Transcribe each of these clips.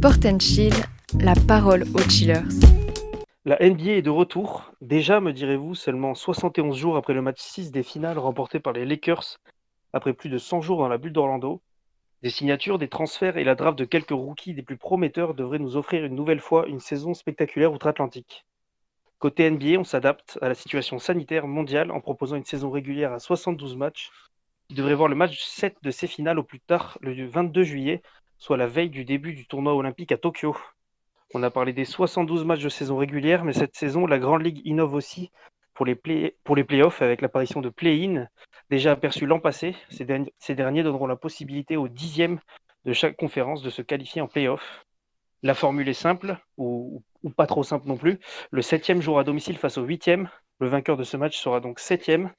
Sport and Chill, la parole aux chillers. La NBA est de retour. Déjà, me direz-vous, seulement 71 jours après le match 6 des finales remporté par les Lakers, après plus de 100 jours dans la bulle d'Orlando. Des signatures, des transferts et la draft de quelques rookies des plus prometteurs devraient nous offrir une nouvelle fois une saison spectaculaire outre-Atlantique. Côté NBA, on s'adapte à la situation sanitaire mondiale en proposant une saison régulière à 72 matchs qui devrait voir le match 7 de ces finales au plus tard le 22 juillet, soit la veille du début du tournoi olympique à Tokyo. On a parlé des 72 matchs de saison régulière, mais cette saison, la Grande Ligue innove aussi pour les playoffs avec l'apparition de play-in, déjà aperçu l'an passé. Ces derniers donneront la possibilité aux dixièmes de chaque conférence de se qualifier en play-off. La formule est simple, ou pas trop simple non plus. Le septième jouera à domicile face au huitième. Le vainqueur de ce match sera donc septième.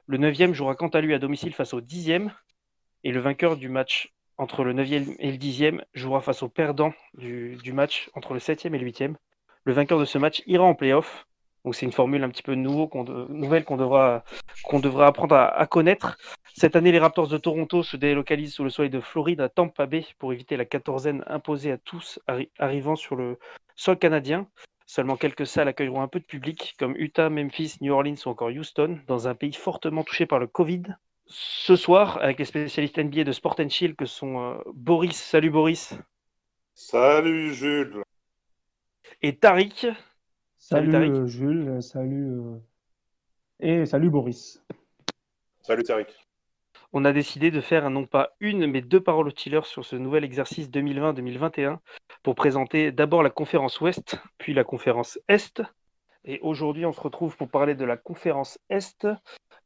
Le neuvième jouera quant à lui à domicile face au dixième. Et le vainqueur du match entre le 9e et le 10e jouera face au perdant du match entre le 7e et le 8e. Le vainqueur de ce match ira en play-off. Donc c'est une formule un petit peu nouvelle qu'on devra apprendre à connaître. Cette année, les Raptors de Toronto se délocalisent sous le soleil de Floride à Tampa Bay pour éviter la quatorzaine imposée à tous arrivant sur le sol canadien. Seulement quelques salles accueilleront un peu de public, comme Utah, Memphis, New Orleans ou encore Houston, dans un pays fortement touché par le Covid. Ce soir, avec les spécialistes NBA de Sport and Chill que sont Boris, salut Boris, Salut Jules. et Tariq, salut Salut Tariq. Jules, et salut Boris. Salut Tariq. On a décidé de faire non pas une, mais deux paroles aux chillers sur ce nouvel exercice 2020-2021 pour présenter d'abord la conférence Ouest, puis la conférence Est. Et aujourd'hui, on se retrouve pour parler de la conférence Est.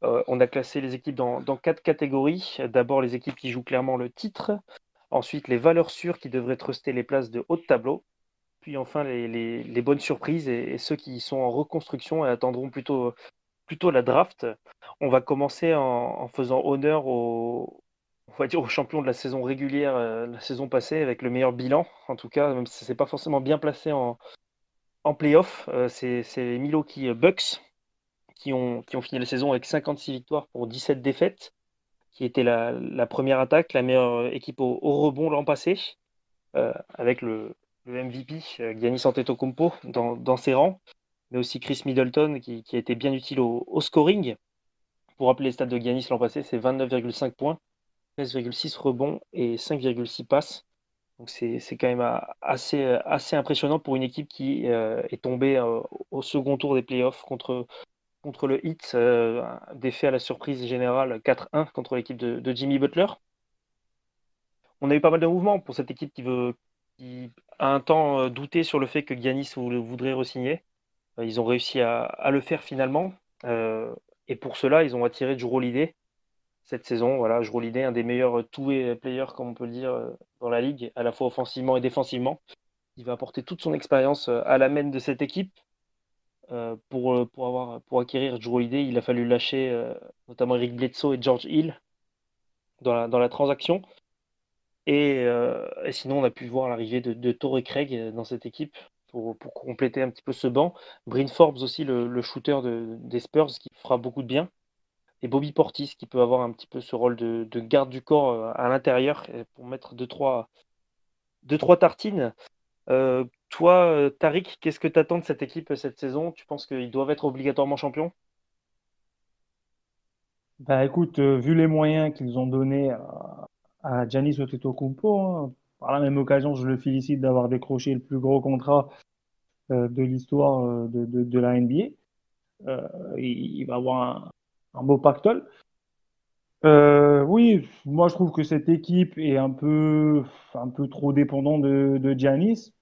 On a classé les équipes dans quatre catégories. D'abord, les équipes qui jouent clairement le titre. Ensuite, les valeurs sûres qui devraient truster les places de haut de tableau. Puis enfin, les bonnes surprises et ceux qui sont en reconstruction et attendront plutôt la draft. On va commencer en faisant honneur on va dire aux champions de la saison régulière, la saison passée, avec le meilleur bilan. En tout cas, même si ce n'est pas forcément bien placé en playoff, c'est les Milwaukee Bucks qui ont fini la saison avec 56 victoires pour 17 défaites, qui était la première attaque, la meilleure équipe au rebond l'an passé, avec le MVP, Giannis Antetokounmpo, dans ses rangs, mais aussi Chris Middleton qui a été bien utile au scoring. Pour rappeler les stats de Giannis l'an passé, c'est 29,5 points, 13,6 rebonds et 5,6 passes. Donc c'est quand même assez impressionnant pour une équipe qui est tombée au second tour des playoffs contre le Heat, défait à la surprise générale 4-1 contre l'équipe de Jimmy Butler. On a eu pas mal de mouvements pour cette équipe qui a un temps douté sur le fait que Giannis voudrait re-signer. Ils ont réussi à le faire finalement. Et pour cela, ils ont attiré Jrue Holiday cette saison. Voilà, Jrue Holiday, un des meilleurs two-way players, comme on peut le dire, dans la ligue, à la fois offensivement et défensivement. Il va apporter toute son expérience à la main de cette équipe. Pour acquérir Jrue Holiday, il a fallu lâcher notamment Eric Bledsoe et George Hill dans la transaction. Et sinon, on a pu voir l'arrivée de Torrey Craig dans cette équipe pour compléter un petit peu ce banc. Bryn Forbes aussi, le shooter des Spurs, qui fera beaucoup de bien. Et Bobby Portis, qui peut avoir un petit peu ce rôle de garde du corps à l'intérieur pour mettre deux, trois tartines. Toi, Tariq, qu'est-ce que tu attends de cette équipe cette saison? Tu penses qu'ils doivent être obligatoirement champions? Bah écoute, vu les moyens qu'ils ont donnés à Giannis Antetokounmpo, hein, par la même occasion, je le félicite d'avoir décroché le plus gros contrat de l'histoire de la NBA. Il va avoir un beau pactole. Oui, moi je trouve que cette équipe est un peu trop dépendante de Giannis.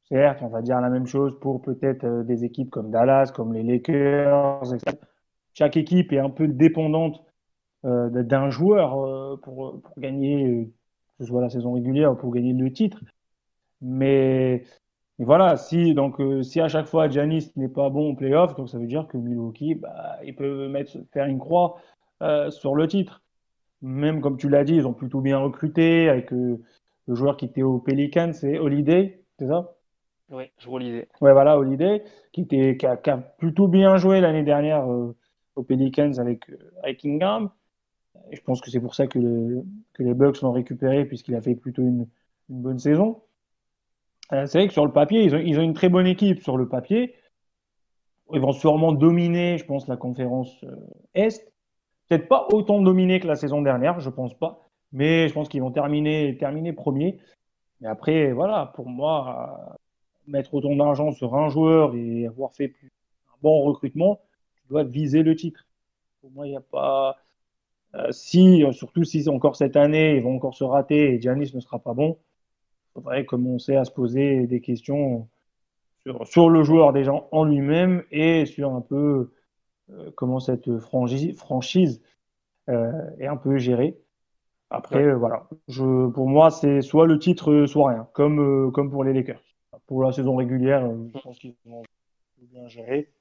Certes, on va dire la même chose pour peut-être des équipes comme Dallas, comme les Lakers, etc. Chaque équipe est un peu dépendante d'un joueur pour gagner, que ce soit la saison régulière ou pour gagner le titre. Mais voilà, si à chaque fois Giannis n'est pas bon en playoff, donc ça veut dire que Milwaukee, bah, ils peuvent faire une croix sur le titre. Même comme tu l'as dit, ils ont plutôt bien recruté avec le joueur qui était au Pelicans, c'est Holiday, c'est ça? Oui, je relisais. Ouais, voilà, Holiday, qui a plutôt bien joué l'année dernière aux Pelicans avec Ingram. Et je pense que c'est pour ça que les Bucks l'ont récupéré, puisqu'il a fait plutôt une bonne saison. C'est vrai que sur le papier, ils ont une très bonne équipe sur le papier. Ils vont sûrement dominer, je pense, la conférence Est. Peut-être pas autant dominé que la saison dernière, je pense pas. Mais je pense qu'ils vont terminer premier. Et après, voilà, pour moi, mettre autant d'argent sur un joueur et avoir fait un bon recrutement, tu dois viser le titre. Pour moi, il n'y a pas. Surtout si encore cette année, ils vont encore se rater et Giannis ne sera pas bon, il faudrait commencer à se poser des questions sur le joueur déjà en lui-même et sur un peu comment cette franchise est un peu gérée. Après, Ouais. voilà. Pour moi, c'est soit le titre, soit rien, comme pour les Lakers. Pour la saison régulière, je pense qu'ils vont bien gérer.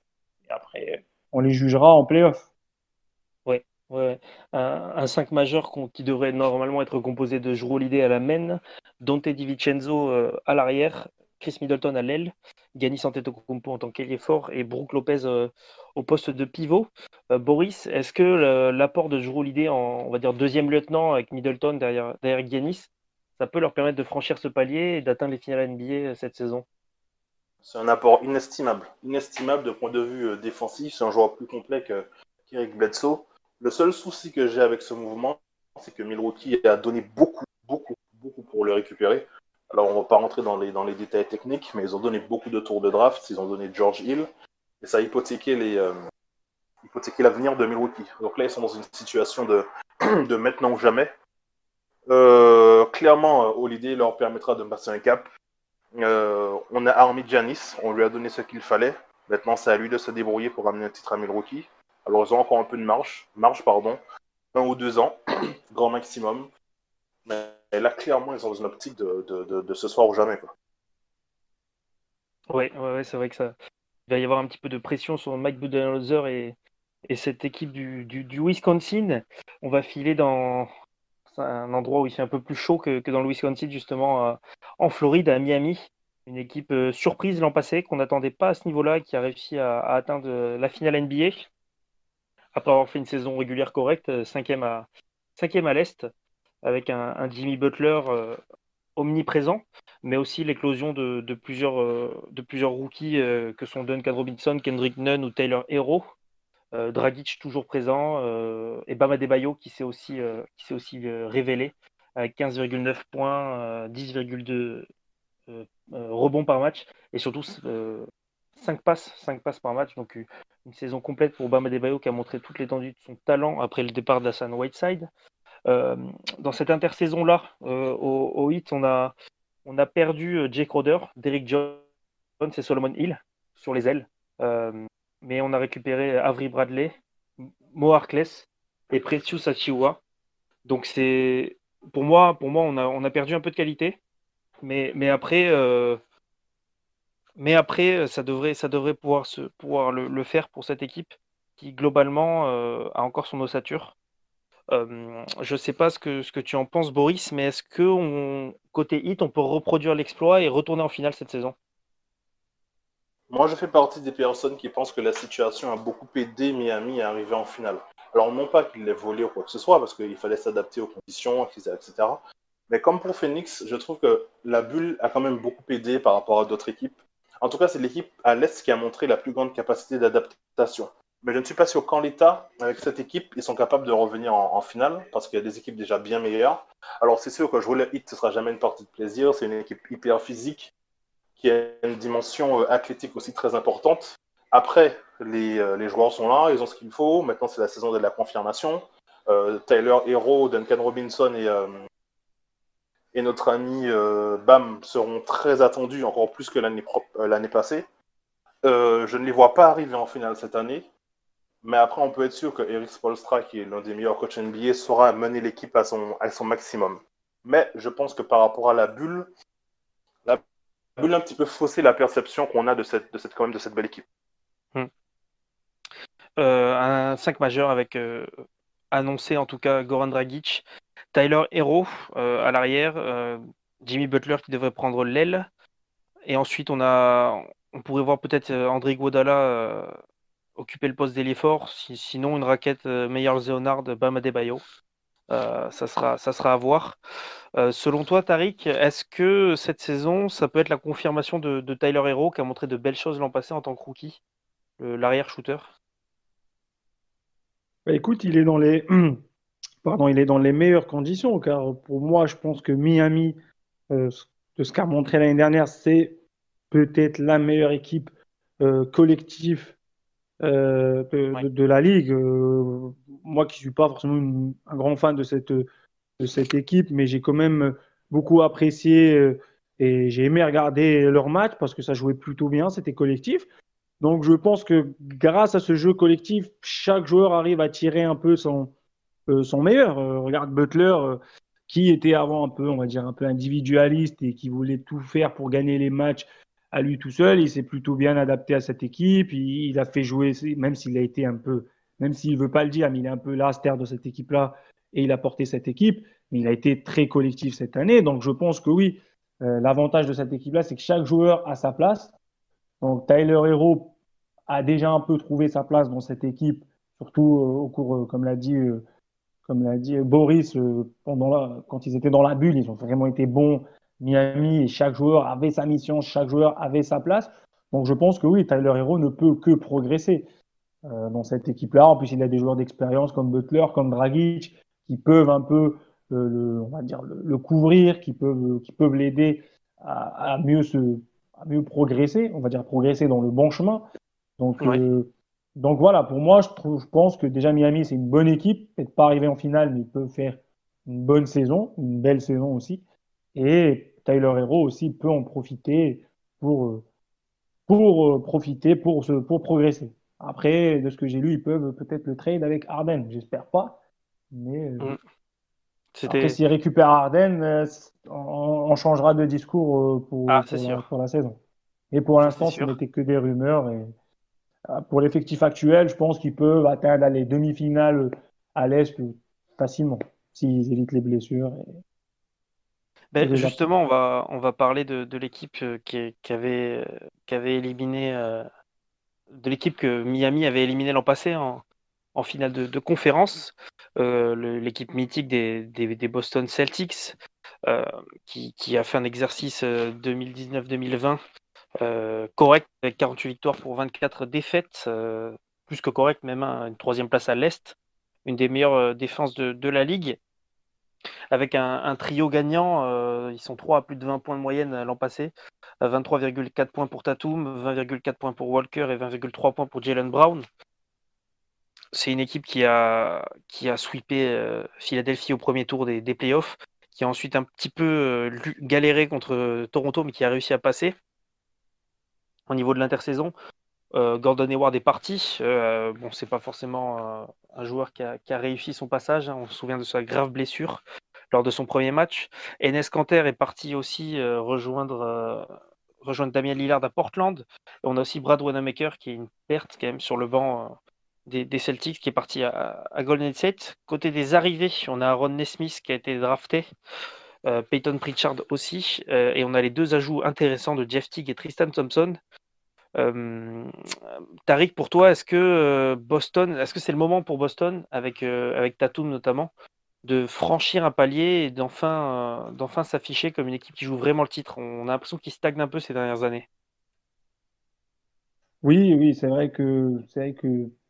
Et après, on les jugera en playoff. Ouais, ouais. Un 5 majeur qui devrait normalement être composé de Jrue Holiday à la main, Dante DiVincenzo à l'arrière, Chris Middleton à l'aile, Giannis Antetokounmpo en tant qu'ailier fort et Brook Lopez au poste de pivot. Boris, est-ce que l'apport de Jrue Holiday en, on va dire, deuxième lieutenant avec Middleton derrière Giannis, ça peut leur permettre de franchir ce palier et d'atteindre les finales NBA cette saison? C'est un apport inestimable. Inestimable de point de vue défensif. C'est un joueur plus complet qu'Eric Bledsoe. Le seul souci que j'ai avec ce mouvement, c'est que Milwaukee a donné beaucoup pour le récupérer. Alors, on ne va pas rentrer dans les détails techniques, mais ils ont donné beaucoup de tours de draft. Ils ont donné George Hill. Et ça a hypothéqué l'avenir de Milwaukee. Donc là, ils sont dans une situation de maintenant ou jamais. Clairement, Holiday leur permettra de passer un cap. On a armé Giannis, on lui a donné ce qu'il fallait. Maintenant, c'est à lui de se débrouiller pour ramener un titre à Milwaukee. Alors, ils ont encore un peu de marge, pardon, 1 ou 2 ans, grand maximum. Mais là, clairement, ils sont dans une optique de ce soir ou jamais, quoi. Ouais, c'est vrai que ça. Il va y avoir un petit peu de pression sur Mike Budenholzer et cette équipe du Wisconsin. On va filer dans un endroit où il fait un peu plus chaud que dans le Wisconsin, justement, en Floride, à Miami. Une équipe surprise l'an passé, qu'on n'attendait pas à ce niveau-là, qui a réussi à atteindre la finale NBA, après avoir fait une saison régulière correcte, cinquième à l'Est, avec un Jimmy Butler omniprésent, mais aussi l'éclosion de plusieurs rookies que sont Duncan Robinson, Kendrick Nunn ou Tyler Hero. Dragic toujours présent, et Bam Adebayo qui s'est aussi révélé avec 15,9 points, 10,2 rebonds par match et surtout 5 passes par match. Donc une saison complète pour Bam Adebayo qui a montré toute l'étendue de son talent après le départ d'Hassan Whiteside. Euh, Dans cette intersaison-là, au Heat, on a perdu Jake Crowder, Derrick Jones et Solomon Hill sur les ailes. Mais on a récupéré Avery Bradley, Mo Harkless et Precious Achiuwa. Donc pour moi, on a perdu un peu de qualité, mais après, ça devrait pouvoir le faire pour cette équipe qui globalement a encore son ossature. Je ne sais pas ce que tu en penses, Boris, mais est-ce que côté hit, on peut reproduire l'exploit et retourner en finale cette saison? Moi, je fais partie des personnes qui pensent que la situation a beaucoup aidé Miami à arriver en finale. Alors, non pas qu'il l'ait volé ou quoi que ce soit, parce qu'il fallait s'adapter aux conditions, etc. Mais comme pour Phoenix, je trouve que la bulle a quand même beaucoup aidé par rapport à d'autres équipes. En tout cas, c'est l'équipe à l'Est qui a montré la plus grande capacité d'adaptation. Mais je ne suis pas sûr qu'en l'état, avec cette équipe, ils sont capables de revenir en finale, parce qu'il y a des équipes déjà bien meilleures. Alors, c'est sûr que jouer le hit, ce sera jamais une partie de plaisir. C'est une équipe hyper physique, qui a une dimension athlétique aussi très importante. Après, les joueurs sont là, ils ont ce qu'il faut. Maintenant, c'est la saison de la confirmation. Tyler Hero, Duncan Robinson et notre ami Bam seront très attendus, encore plus que l'année passée. Je ne les vois pas arriver en finale cette année. Mais après, on peut être sûr que Eric Spoelstra, qui est l'un des meilleurs coachs NBA, saura mener l'équipe à son maximum. Mais je pense que par rapport à la bulle un petit peu fausser la perception qu'on a de cette belle équipe. Hmm. Un 5 majeur avec annoncé en tout cas Goran Dragic, Tyler Hero à l'arrière, Jimmy Butler qui devrait prendre l'aile. Et ensuite, on pourrait voir peut-être André Iguodala occuper le poste d'ailier fort. Sinon, une raquette Meyers Leonard, Bam Adebayo. Ça sera à voir. Selon toi, Tariq, est-ce que cette saison, ça peut être la confirmation de Tyler Herro, qui a montré de belles choses l'an passé en tant que rookie, l'arrière-shooter? Bah, écoute, il est dans les, pardon, il est dans les meilleures conditions, car pour moi, je pense que Miami, euh, de ce qu'a montré l'année dernière, c'est peut-être la meilleure équipe collective Ouais. de la ligue. Moi qui suis pas forcément un grand fan de cette équipe, mais j'ai quand même beaucoup apprécié et j'ai aimé regarder leur match parce que ça jouait plutôt bien, c'était collectif. Donc je pense que grâce à ce jeu collectif, chaque joueur arrive à tirer un peu son meilleur. Regarde Butler, qui était avant un peu, on va dire, un peu individualiste et qui voulait tout faire pour gagner les matchs à lui tout seul. Il s'est plutôt bien adapté à cette équipe. Il a fait jouer, même s'il a été un peu, même s'il veut pas le dire, mais il est un peu l'aster de cette équipe-là et il a porté cette équipe. Mais il a été très collectif cette année. Donc je pense que oui, l'avantage de cette équipe-là, c'est que chaque joueur a sa place. Donc Tyler Hero a déjà un peu trouvé sa place dans cette équipe, surtout au cours, comme l'a dit Boris, quand ils étaient dans la bulle, ils ont vraiment été bons. Miami, et chaque joueur avait sa mission, chaque joueur avait sa place. Donc je pense que oui, Tyler Hero ne peut que progresser dans cette équipe-là. En plus, il a des joueurs d'expérience comme Butler, comme Dragic, qui peuvent un peu, on va dire, le couvrir, qui peuvent l'aider à mieux progresser, on va dire progresser dans le bon chemin. Donc, Ouais. euh, donc voilà, pour moi, je pense que déjà Miami, c'est une bonne équipe. Peut-être pas arriver en finale, mais ils peuvent faire une bonne saison, une belle saison aussi. Et Tyler Hero aussi peut en profiter pour profiter, pour progresser. Après, de ce que j'ai lu, ils peuvent peut-être le trade avec Harden. J'espère pas. Mais Mm. après, C'était. s'ils récupèrent Harden, on changera de discours Ah, c'est sûr. pour la saison. Et pour Ça, c'est l'instant, ce sûr. n'était que des rumeurs. Et pour l'effectif actuel, je pense qu'ils peuvent atteindre les demi-finales à l'Est facilement, s'ils évitent les blessures et Ben, les absents. justement, on va parler de l'équipe qui avait éliminé, de l'équipe que Miami avait éliminé l'an passé en finale de conférence, l'équipe mythique des Boston Celtics, euh, qui a fait un exercice 2019-2020 correct, avec 48 victoires pour 24 défaites, plus que correct même, hein, une troisième place à l'Est, une des meilleures défenses de la ligue, avec un trio gagnant. Ils sont 3 à plus de 20 points de moyenne l'an passé, 23,4 points pour Tatum, 20,4 points pour Walker et 20,3 points pour Jalen Brown. C'est une équipe qui a sweepé Philadelphie au premier tour des playoffs, qui a ensuite un petit peu galéré contre Toronto, mais qui a réussi à passer. Au niveau de l'intersaison, Gordon Hayward est parti. Bon, c'est pas forcément un joueur qui a réussi son passage, hein. On se souvient de sa grave blessure lors de son premier match. Enes Kanter est parti aussi rejoindre Damian Lillard à Portland. Et on a aussi Brad Wanamaker, qui est une perte quand même sur le banc des Celtics, qui est parti à Golden State. Côté des arrivées, on a Aaron Nesmith qui a été drafté, Peyton Pritchard aussi, et on a les deux ajouts intéressants de Jeff Teague et Tristan Thompson. Euh, Tariq, pour toi, est-ce que c'est le moment pour Boston, avec Tatum notamment, de franchir un palier et d'enfin s'afficher comme une équipe qui joue vraiment le titre? On a l'impression qu'ils stagnent un peu ces dernières années. Oui, oui, c'est vrai que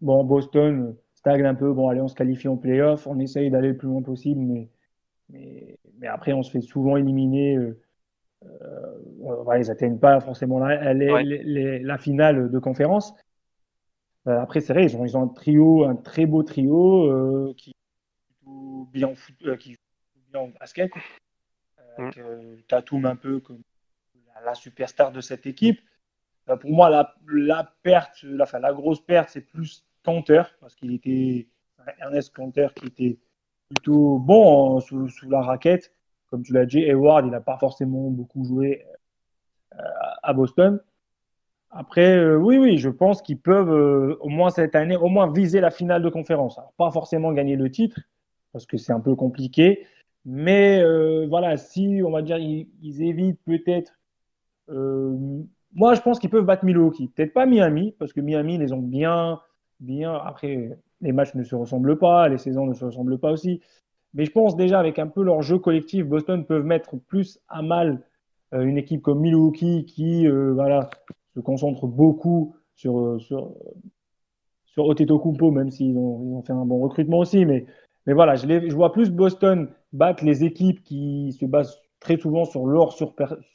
bon, Boston stagne un peu. Bon, allez, on se qualifie en playoff, on essaye d'aller le plus loin possible, mais après, on se fait souvent éliminer. Ils n'atteignent pas forcément Ouais. la finale de conférence. Après, c'est vrai, ils ont un trio, un très beau trio qui joue bien qui joue bien au basket, Mm. avec Tatum un peu comme la superstar de cette équipe. Pour moi, la perte, enfin, la grosse perte, c'est plus Kanter, parce qu'il était Ernest Kanter qui était plutôt bon sous la raquette. Comme tu l'as dit, Hayward, il n'a pas forcément beaucoup joué à Boston. Après, oui, oui, je pense qu'ils peuvent, au moins cette année, au moins viser la finale de conférence. Alors, pas forcément gagner le titre, parce que c'est un peu compliqué. Mais voilà, si, on va dire, ils évitent peut-être. euh, Moi, je pense qu'ils peuvent battre Milwaukee. Peut-être pas Miami, parce que Miami, ils les ont bien, bien. Après, les matchs ne se ressemblent pas, les saisons ne se ressemblent pas aussi. Mais je pense déjà avec un peu leur jeu collectif, Boston peuvent mettre plus à mal une équipe comme Milwaukee qui voilà, se concentre beaucoup sur Antetokounmpo, même s'ils ont fait un bon recrutement aussi. Mais voilà, je vois plus Boston battre les équipes qui se basent très souvent sur leur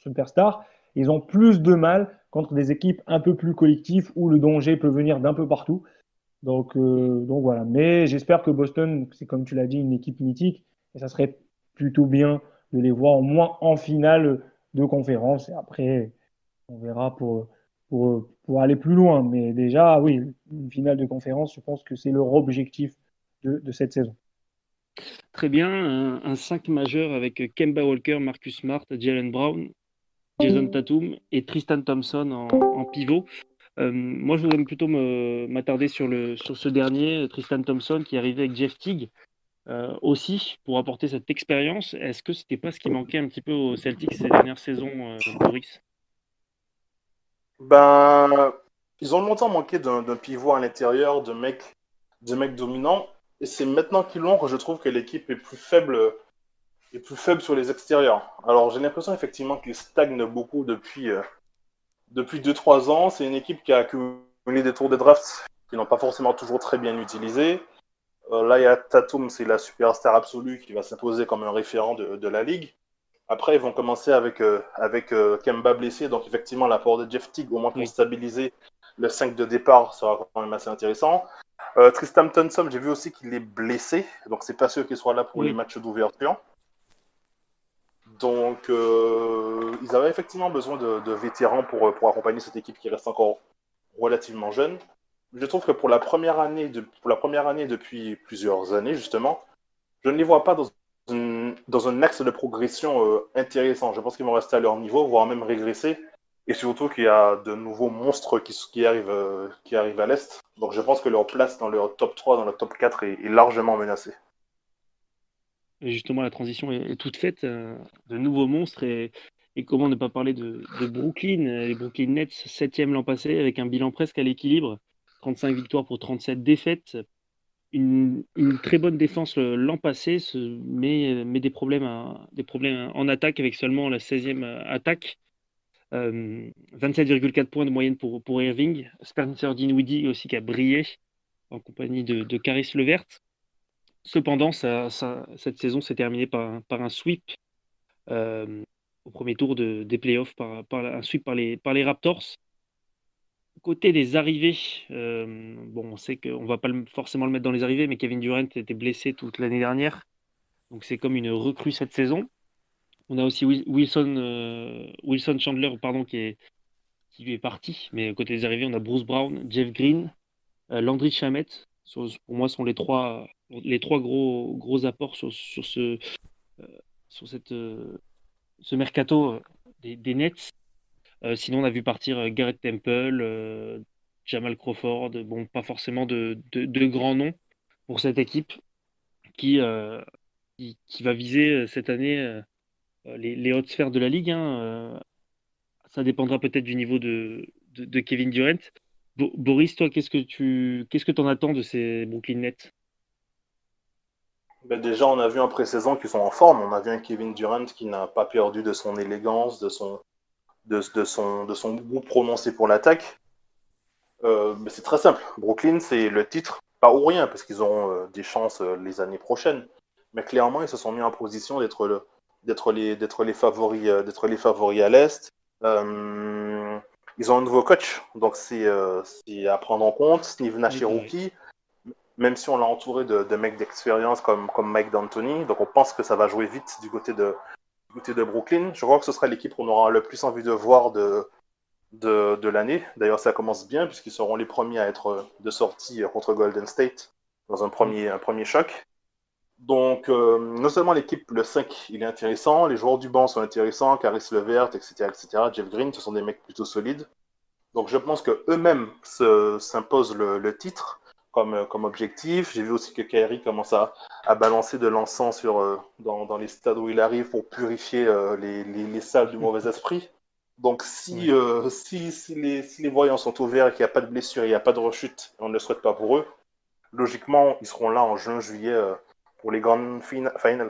superstar. Ils ont plus de mal contre des équipes un peu plus collectives où le danger peut venir d'un peu partout. Donc voilà. Mais j'espère que Boston, c'est comme tu l'as dit, une équipe mythique. Et ça serait plutôt bien de les voir au moins en finale de conférence. Et après, on verra pour aller plus loin. Mais déjà, oui, une finale de conférence, je pense que c'est leur objectif de cette saison. Très bien, un 5 majeur avec Kemba Walker, Marcus Smart, Jalen Brown, Jason Tatum et Tristan Thompson en pivot. Moi, je voudrais plutôt m'attarder sur ce dernier, Tristan Thompson, qui est arrivé avec Jeff Teague aussi pour apporter cette expérience. Est-ce que c'était pas ce qui manquait un petit peu aux Celtics ces dernières saisons, Boris? Ben, ils ont longtemps manqué d'un pivot à l'intérieur, de mecs dominants. Et c'est maintenant qu'ils l'ont que je trouve que l'équipe est plus faible sur les extérieurs. Alors j'ai l'impression effectivement qu'ils stagnent beaucoup depuis 2-3 ans. C'est une équipe qui a accumulé des tours de draft qui n'ont pas forcément toujours très bien utilisés. Là, il y a Tatum, c'est la superstar absolue qui va s'imposer comme un référent de la ligue. Après, ils vont commencer avec Kemba blessé. Donc, effectivement, l'apport de Jeff Teague, au moins pour Oui. stabiliser le 5 de départ, sera quand même assez intéressant. Tristan Thompson, j'ai vu aussi qu'il est blessé. Donc, c'est pas sûr qu'il soit là pour les Oui. matchs d'ouverture. Donc, ils avaient effectivement besoin de vétérans pour accompagner cette équipe qui reste encore relativement jeune. Je trouve que pour la première année depuis plusieurs années, justement, je ne les vois pas dans un axe de progression intéressant. Je pense qu'ils vont rester à leur niveau, voire même régresser. Et surtout qu'il y a de nouveaux monstres qui arrivent à l'Est. Donc je pense que leur place dans leur top 3, dans leur top 4 est largement menacée. Et justement, la transition est toute faite. De nouveaux monstres et comment ne pas parler de Brooklyn, les Brooklyn Nets, 7e l'an passé, avec un bilan presque à l'équilibre, 35 victoires pour 37 défaites. Une très bonne défense l'an passé, mais des problèmes en attaque avec seulement la 16e attaque. 27,4 points de moyenne pour Irving. Spencer Dinwiddie aussi qui a brillé en compagnie de Caris LeVert. Cependant, cette saison s'est terminée par un sweep euh, au premier tour des playoffs, un sweep par les Raptors. Côté des arrivées, bon, on sait qu'on ne va pas forcément le mettre dans les arrivées, mais Kevin Durant était blessé toute l'année dernière. Donc c'est comme une recrue cette saison. On a aussi Wilson Chandler pardon, qui lui est parti. Mais côté des arrivées, on a Bruce Brown, Jeff Green, Landry Shamet. Pour moi, sont les trois gros apports sur ce mercato des Nets. Sinon, on a vu partir Garrett Temple, Jamal Crawford. Bon, pas forcément de grands noms pour cette équipe qui, euh, qui va viser cette année les hautes sphères de la ligue. Hein. Ça dépendra peut-être du niveau de Kevin Durant. Boris, toi, qu'est-ce que t'en attends de ces Brooklyn Nets? Ben déjà, on a vu en pré-saison qu'ils sont en forme. On a vu un Kevin Durant qui n'a pas perdu de son élégance, de son goût prononcé pour l'attaque. Mais c'est très simple. Brooklyn, c'est le titre, pas ou rien, parce qu'ils auront des chances les années prochaines. Mais clairement, ils se sont mis en position d'être les favoris à l'Est. Ils ont un nouveau coach, donc c'est à prendre en compte. Steve Nash est rookie, même si on l'a entouré de mecs d'expérience comme Mike D'Antoni. Donc on pense que ça va jouer vite du côté de Brooklyn. Je crois que ce sera l'équipe qu'on aura le plus envie de voir de l'année. D'ailleurs, ça commence bien puisqu'ils seront les premiers à être de sortie contre Golden State dans un premier choc. Donc, non seulement l'équipe, le 5, il est intéressant, les joueurs du banc sont intéressants, Caris LeVert, etc. Jeff Green, ce sont des mecs plutôt solides. Donc, je pense qu'eux-mêmes s'imposent le titre comme objectif. J'ai vu aussi que Kyrie commence à balancer de l'encens dans les stades où il arrive pour purifier les salles du mauvais esprit. Donc, si les voyants sont ouverts et qu'il n'y a pas de blessure, il n'y a pas de rechute, et on ne le souhaite pas pour eux, logiquement, ils seront là en juin, juillet pour les grandes finals.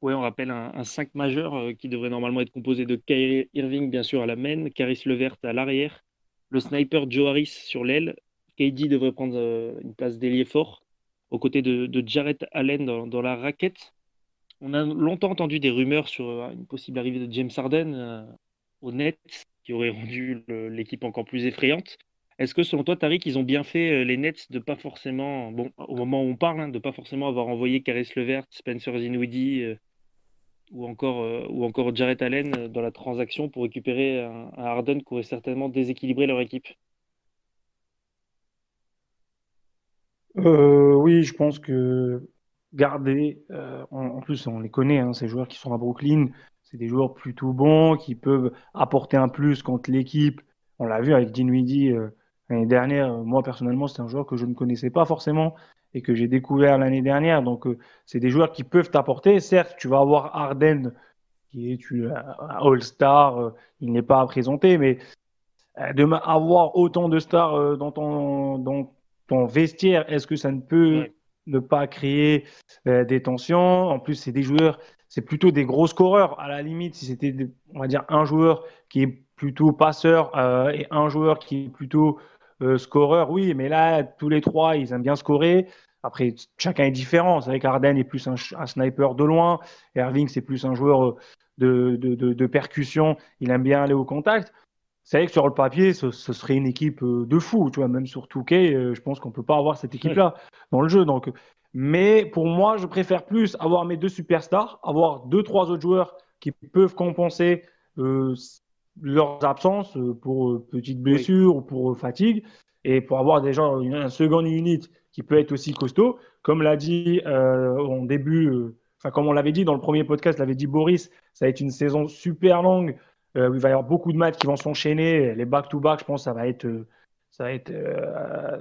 Ouais, on rappelle un 5 majeur qui devrait normalement être composé de Kyrie Irving, bien sûr, à la main, Caris Levert à l'arrière, le sniper Joe Harris sur l'aile. KD devrait prendre une place d'ailier fort, aux côtés de Jarrett Allen dans la raquette. On a longtemps entendu des rumeurs sur une possible arrivée de James Harden au Nets, qui aurait rendu l'équipe encore plus effrayante. Est-ce que selon toi, Tariq, ils ont bien fait les Nets de pas forcément, bon, au moment où on parle, hein, de pas forcément avoir envoyé Caris Levert, Spencer Dinwiddie ou encore Jarrett Allen dans la transaction pour récupérer un Harden qui aurait certainement déséquilibré leur équipe? Oui, je pense que garder, en plus on les connaît, hein, ces joueurs qui sont à Brooklyn, c'est des joueurs plutôt bons, qui peuvent apporter un plus contre l'équipe. On l'a vu avec Dinwiddie l'année dernière. Moi personnellement, c'est un joueur que je ne connaissais pas forcément et que j'ai découvert l'année dernière. Donc c'est des joueurs qui peuvent t'apporter. Certes, tu vas avoir Harden qui est un All-Star, il n'est pas à présenter, mais avoir autant de stars dans ton vestiaire, est-ce que ça ne peut Ouais, ne pas créer des tensions? En plus, c'est des joueurs, c'est plutôt des gros scoreurs. À la limite, si c'était, on va dire, un joueur qui est plutôt passeur et un joueur qui est plutôt scoreur, oui, mais là, tous les trois, ils aiment bien scorer. Après, chacun est différent. C'est vrai qu'Arden est plus un sniper de loin. Irving, c'est plus un joueur de percussion. Il aime bien aller au contact. C'est vrai que sur le papier, ce serait une équipe de fou, tu vois, même sur 2K, je pense qu'on peut pas avoir cette ouais, équipe-là dans le jeu. Donc, mais pour moi, je préfère plus avoir mes deux superstars, avoir deux, trois autres joueurs qui peuvent compenser euh, leurs absences pour petites oui, blessures ou pour fatigue, et pour avoir déjà un second unit qui peut être aussi costaud. Comme l'a dit en début, enfin comme on l'avait dit dans le premier podcast, l'avait dit Boris, ça va être une saison super longue il va y avoir beaucoup de matchs qui vont s'enchaîner. Les back-to-back, je pense, ça va être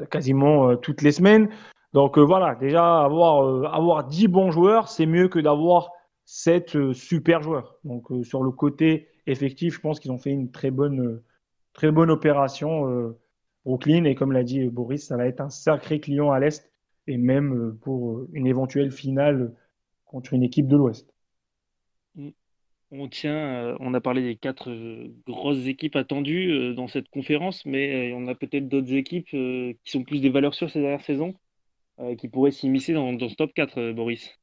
quasiment toutes les semaines. Donc voilà, déjà avoir 10 bons joueurs, c'est mieux que d'avoir 7 super joueurs. Donc sur le côté effectif, je pense qu'ils ont fait une très bonne opération Brooklyn. Et comme l'a dit Boris, ça va être un sacré client à l'Est et même pour une éventuelle finale contre une équipe de l'Ouest. mm. On a parlé des quatre grosses équipes attendues dans cette conférence, mais on a peut-être d'autres équipes qui sont plus des valeurs sûres ces dernières saisons, qui pourraient s'immiscer dans ce top 4, Boris.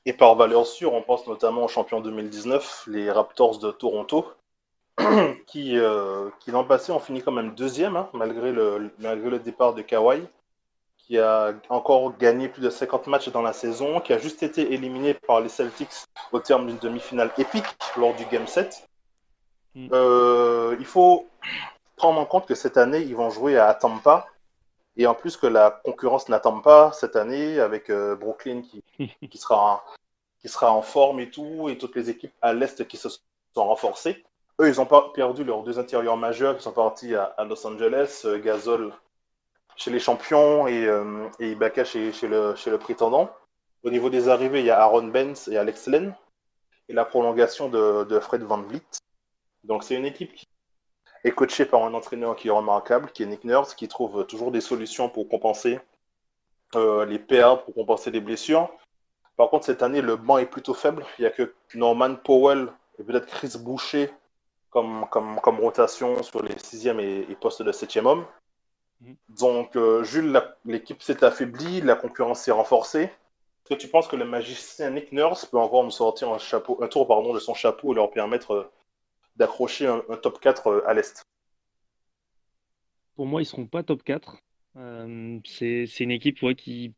Et par valeur sûre, on pense notamment aux champions 2019, les Raptors de Toronto, qui l'an passé ont fini quand même deuxième, hein, malgré le départ de Kawhi, qui a encore gagné plus de 50 matchs dans la saison, qui a juste été éliminé par les Celtics au terme d'une demi-finale épique lors du Game 7. Mm. Il faut prendre en compte que cette année, ils vont jouer à Tampa, et en plus que la concurrence n'attend pas cette année, avec Brooklyn qui sera en forme et tout, et toutes les équipes à l'Est qui se sont renforcées. Eux, ils n'ont pas perdu leurs deux intérieurs majeurs qui sont partis à Los Angeles, Gasol chez les champions et Ibaka chez le prétendant. Au niveau des arrivées, il y a Aaron Benz et Alex Len et la prolongation de Fred VanVleet. Donc c'est une équipe qui est coachée par un entraîneur qui est remarquable, qui est Nick Nurse, qui trouve toujours des solutions pour compenser les pertes, pour compenser les blessures. Par contre, cette année, le banc est plutôt faible. Il n'y a que Norman Powell et peut-être Chris Boucher comme rotation sur les 6e et postes de 7e homme. Donc, Jules, l'équipe s'est affaiblie, la concurrence s'est renforcée. Est-ce que tu penses que le magicien Nick Nurse peut encore nous sortir un tour de son chapeau et leur permettre d'accrocher un top 4 à l'Est? Pour moi, ils seront pas top 4. C'est une équipe ouais, qui,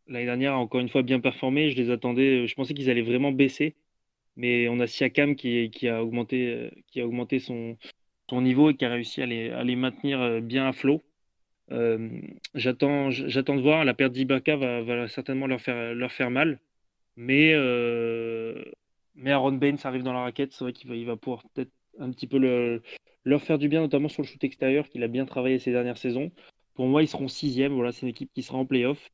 l'année dernière, a encore une fois bien performé. Je les attendais, je pensais qu'ils allaient vraiment baisser. Mais on a Siakam qui a augmenté son niveau et qui a réussi à les maintenir bien à flot. J'attends de voir. La perte d'Ibaka va certainement leur faire mal. Mais, euh, mais Aaron Baines arrive dans la raquette. C'est vrai il va pouvoir peut-être un petit peu leur faire du bien, notamment sur le shoot extérieur qu'il a bien travaillé ces dernières saisons. Pour moi, ils seront sixième. Voilà, c'est une équipe qui sera en playoff.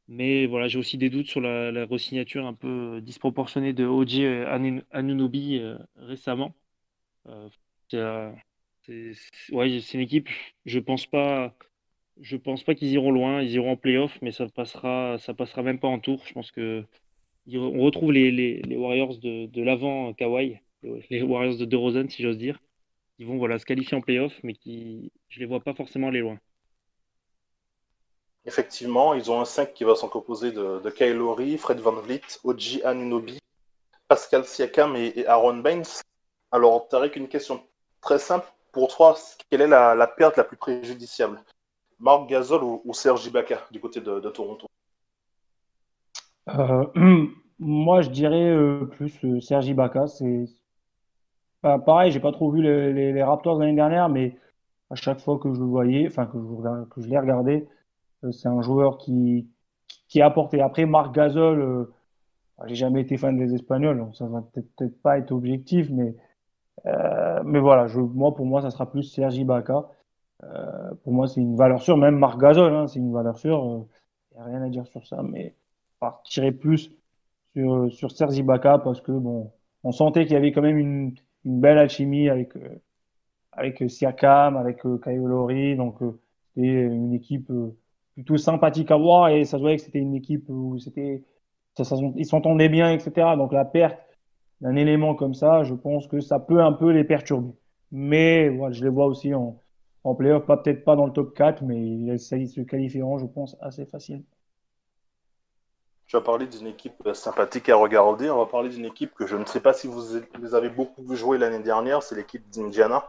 Mais voilà, j'ai aussi des doutes sur la re-signature un peu disproportionnée de OG Anunoby récemment. Euh, c'est, ouais, c'est une équipe, je pense pas. Je pense pas qu'ils iront loin. Ils iront en playoff, mais ça passera même pas en tour. Je pense que on retrouve les Warriors de l'avant Kawhi, les Warriors de DeRozan, si j'ose dire. Ils vont voilà, se qualifier en playoff, mais je les vois pas forcément aller loin. Effectivement, ils ont un 5 qui va s'en composer de Kyle Lowry, Fred VanVleet, OG Anunoby, Pascal Siakam et Aaron Baines. Alors, Tariq, une question très simple. Pour toi, quelle est la perte la plus préjudiciable? Marc Gasol ou Serge Ibaka du côté de Toronto? Euh, moi, je dirais plus Serge Ibaka. Pareil, j'ai pas trop vu les Raptors l'année dernière, mais à chaque fois que je le voyais, enfin que je l'ai regardé, c'est un joueur qui a apporté. Après, Marc Gasol, j'ai jamais été fan des Espagnols, donc ça va peut-être pas être objectif, mais voilà, moi pour moi, ça sera plus Serge Ibaka. Pour moi, c'est une valeur sûre. Même Marc Gasol, hein, c'est une valeur sûre. Il n'y a rien à dire sur ça, mais je partirais plus sur Serge Ibaka parce que bon, on sentait qu'il y avait quand même une belle alchimie avec Siakam, avec Kyle Lowry, donc c'était une équipe plutôt sympathique à voir et ça se voyait que c'était une équipe où ils s'entendaient bien, etc. Donc la perte d'un élément comme ça, je pense que ça peut un peu les perturber. Mais voilà, je les vois aussi en playoff, peut-être pas dans le top 4, mais ils se qualifieront, je pense, assez facile. Tu as parlé d'une équipe sympathique à regarder. On va parler d'une équipe que je ne sais pas si vous avez beaucoup vu jouer l'année dernière. C'est l'équipe d'Indiana.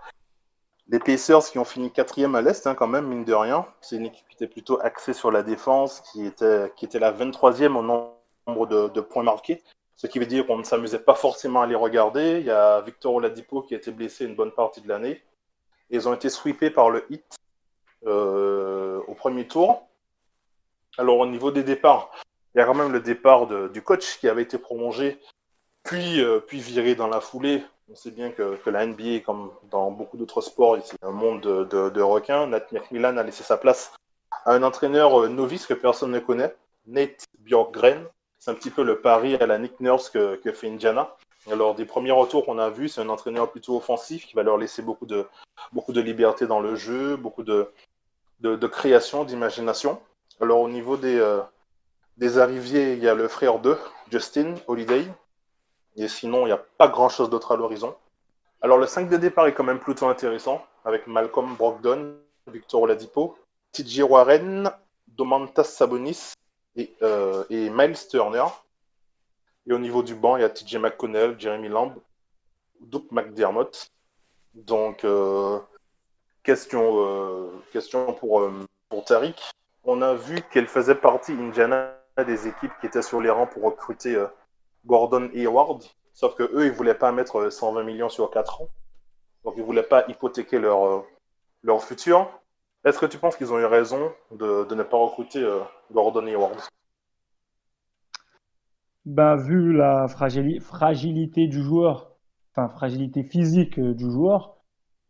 Les Pacers qui ont fini quatrième à l'Est, hein, quand même, mine de rien. C'est une équipe qui était plutôt axée sur la défense, qui était la 23e au nombre de points marqués. Ce qui veut dire qu'on ne s'amusait pas forcément à les regarder. Il y a Victor Oladipo qui a été blessé une bonne partie de l'année. Et ils ont été sweepés par le Heat au premier tour. Alors au niveau des départs, il y a quand même le départ du coach qui avait été prolongé, puis viré dans la foulée. On sait bien que la NBA, comme dans beaucoup d'autres sports, c'est un monde de requins. Nate McMillan a laissé sa place à un entraîneur novice que personne ne connaît, Nate Bjorkgren. C'est un petit peu le pari à la Nick Nurse que fait Indiana. Alors, des premiers retours qu'on a vus, c'est un entraîneur plutôt offensif qui va leur laisser beaucoup de liberté dans le jeu, beaucoup de création, d'imagination. Alors, au niveau des arriviers, il y a le frère d'eux, Justin Holiday. Et sinon, il n'y a pas grand-chose d'autre à l'horizon. Alors, le 5 de départ est quand même plutôt intéressant, avec Malcolm Brogdon, Victor Oladipo, TJ Warren, Domantas Sabonis et Miles Turner. Et au niveau du banc, il y a TJ McConnell, Jeremy Lamb, Doug McDermott. Donc, question pour Tariq. On a vu qu'elle faisait partie, Indiana, des équipes qui étaient sur les rangs pour recruter Gordon Hayward. Sauf que eux, ils voulaient pas mettre 120 millions sur 4 ans. Donc, ils voulaient pas hypothéquer leur futur. Est-ce que tu penses qu'ils ont eu raison de ne pas recruter Gordon Hayward? Bah, vu la fragilité du joueur, enfin fragilité physique du joueur,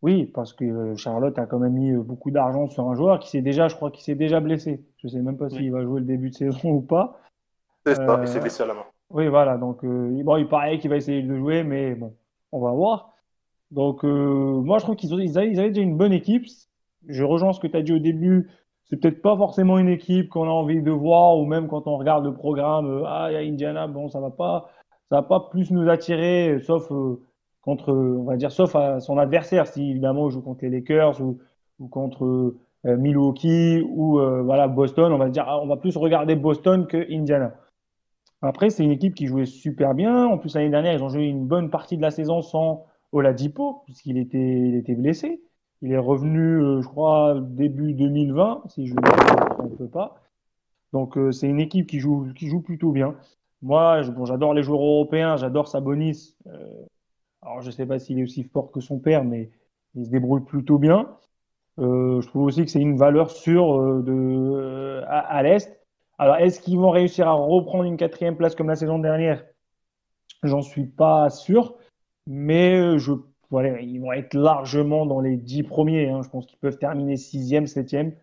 oui, parce que Charlotte a quand même mis beaucoup d'argent sur un joueur je crois qu'il s'est déjà blessé. Je sais même pas Oui. s'il va jouer le début de saison ou pas. C'est ça, il s'est Euh, blessé à la main. oui, voilà, donc bon, il paraît qu'il va essayer de jouer, mais bon, on va voir. Donc, moi, je trouve ils avaient déjà une bonne équipe. Je rejoins ce que tu as dit au début. C'est peut-être pas forcément une équipe qu'on a envie de voir, ou même quand on regarde le programme, ah, il y a Indiana, bon, ça va pas plus nous attirer, sauf contre, on va dire, sauf à son adversaire, si évidemment on joue contre les Lakers ou contre Milwaukee ou voilà Boston, on va dire, ah, on va plus regarder Boston que Indiana. Après, c'est une équipe qui jouait super bien. En plus, l'année dernière, ils ont joué une bonne partie de la saison sans Oladipo, il était blessé. Il est revenu, je crois, début 2020, si je ne me trompe pas. Donc, c'est une équipe qui joue plutôt bien. Moi, bon, j'adore les joueurs européens, j'adore Sabonis. Alors, je ne sais pas s'il est aussi fort que son père, mais il se débrouille plutôt bien. Je trouve aussi que c'est une valeur sûre à l'Est. Alors, est-ce qu'ils vont réussir à reprendre une quatrième place comme la saison dernière? J'en suis pas sûr, mais voilà, ils vont être largement dans les 10 premiers, hein. Je pense qu'ils peuvent terminer sixième, septième,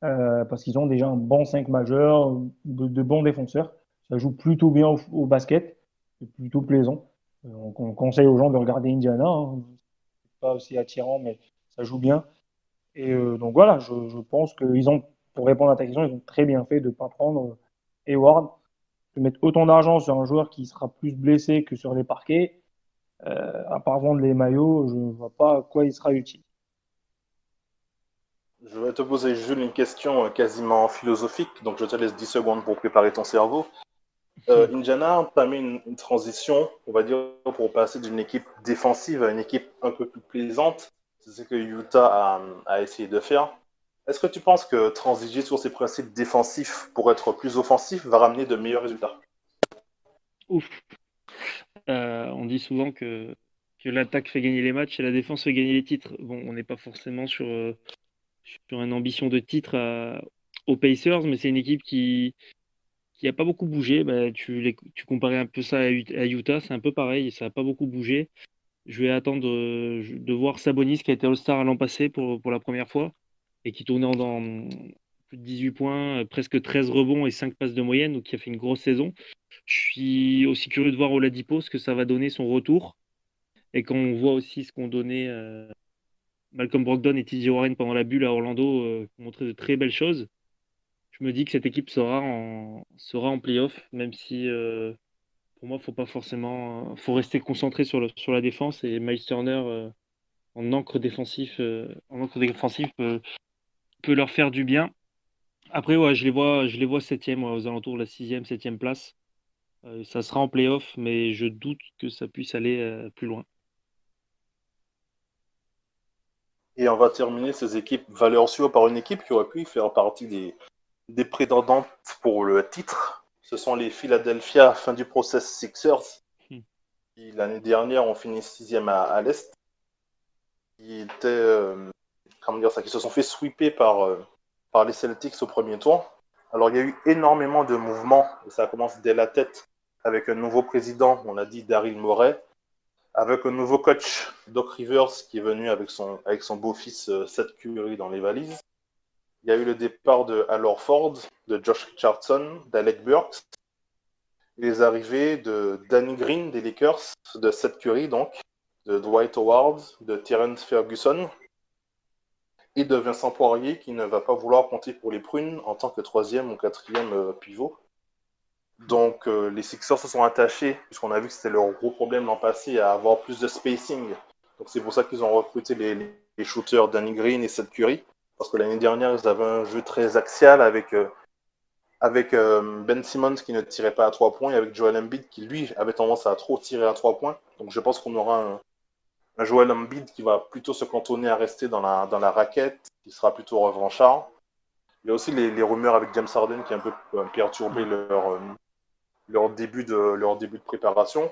parce qu'ils ont déjà un bon 5 majeur, de bons défenseurs. Ça joue plutôt bien au basket, c'est plutôt plaisant. On conseille aux gens de regarder Indiana, hein. C'est pas aussi attirant, mais ça joue bien. Et donc voilà, je pense qu'ils ont, pour répondre à ta question, ils ont très bien fait de ne pas prendre Hayward, de mettre autant d'argent sur un joueur qui sera plus blessé que sur les parquets. À part vendre les maillots, je ne vois pas à quoi il sera utile. Je vais te poser, Jules, une question quasiment philosophique, donc je te laisse 10 secondes pour préparer ton cerveau. Indiana a entamé une transition, on va dire, pour passer d'une équipe défensive à une équipe un peu plus plaisante. C'est ce que Utah a essayé de faire. Est-ce que tu penses que transiger sur ses principes défensifs pour être plus offensif va ramener de meilleurs résultats? Ouf. On dit souvent que l'attaque fait gagner les matchs et la défense fait gagner les titres. Bon, on n'est pas forcément sur une ambition de titre aux Pacers, mais c'est une équipe qui a pas beaucoup bougé. Bah, tu comparais un peu ça à Utah, c'est un peu pareil, ça n'a pas beaucoup bougé. Je vais attendre de voir Sabonis qui a été All-Star l'an passé pour la première fois et qui tournait dans plus de 18 points, presque 13 rebonds et 5 passes de moyenne, donc qui a fait une grosse saison. Je suis aussi curieux de voir Oladipo ce que ça va donner son retour. Et quand on voit aussi ce qu'ont donné Malcolm Brogdon et TJ Warren pendant la bulle à Orlando, qui ont montré de très belles choses, je me dis que cette équipe sera en playoff, même si pour moi, faut pas forcément, faut rester concentré sur la défense et Miles Turner en encre défensif peut leur faire du bien. Après, ouais, je les vois septième, ouais, aux alentours de la sixième, septième place. Ça sera en playoff, mais je doute que ça puisse aller plus loin. Et on va terminer ces équipes valeurs sûres par une équipe qui aurait pu faire partie des prétendantes pour le titre. Ce sont les Philadelphia fin du process Sixers, Hmm. qui l'année dernière ont fini sixième à l'Est, qui étaient, comment dire ça, qui se sont fait sweeper par les Celtics au premier tour. Alors il y a eu énormément de mouvements, et ça commence dès la tête, avec un nouveau président, on a dit Daryl Morey, avec un nouveau coach, Doc Rivers, qui est venu avec son beau-fils Seth Curry dans les valises. Il y a eu le départ de Al Horford, de Josh Richardson, d'Alec Burks, les arrivées de Danny Green des Lakers, de Seth Curry donc, de Dwight Howard, de Terrence Ferguson et de Vincent Poirier qui ne va pas vouloir compter pour les prunes en tant que troisième ou quatrième pivot. Donc les Sixers se sont attachés, puisqu'on a vu que c'était leur gros problème l'an passé, à avoir plus de spacing. Donc c'est pour ça qu'ils ont recruté les shooters Danny Green et Seth Curry, parce que l'année dernière ils avaient un jeu très axial avec Ben Simmons qui ne tirait pas à 3 points et avec Joel Embiid qui lui avait tendance à trop tirer à 3 points. Donc je pense qu'on aura un Joel Embiid qui va plutôt se cantonner à rester dans la raquette, qui sera plutôt revanchard. Il y a aussi les rumeurs avec James Harden qui a un peu perturbé leur début de préparation.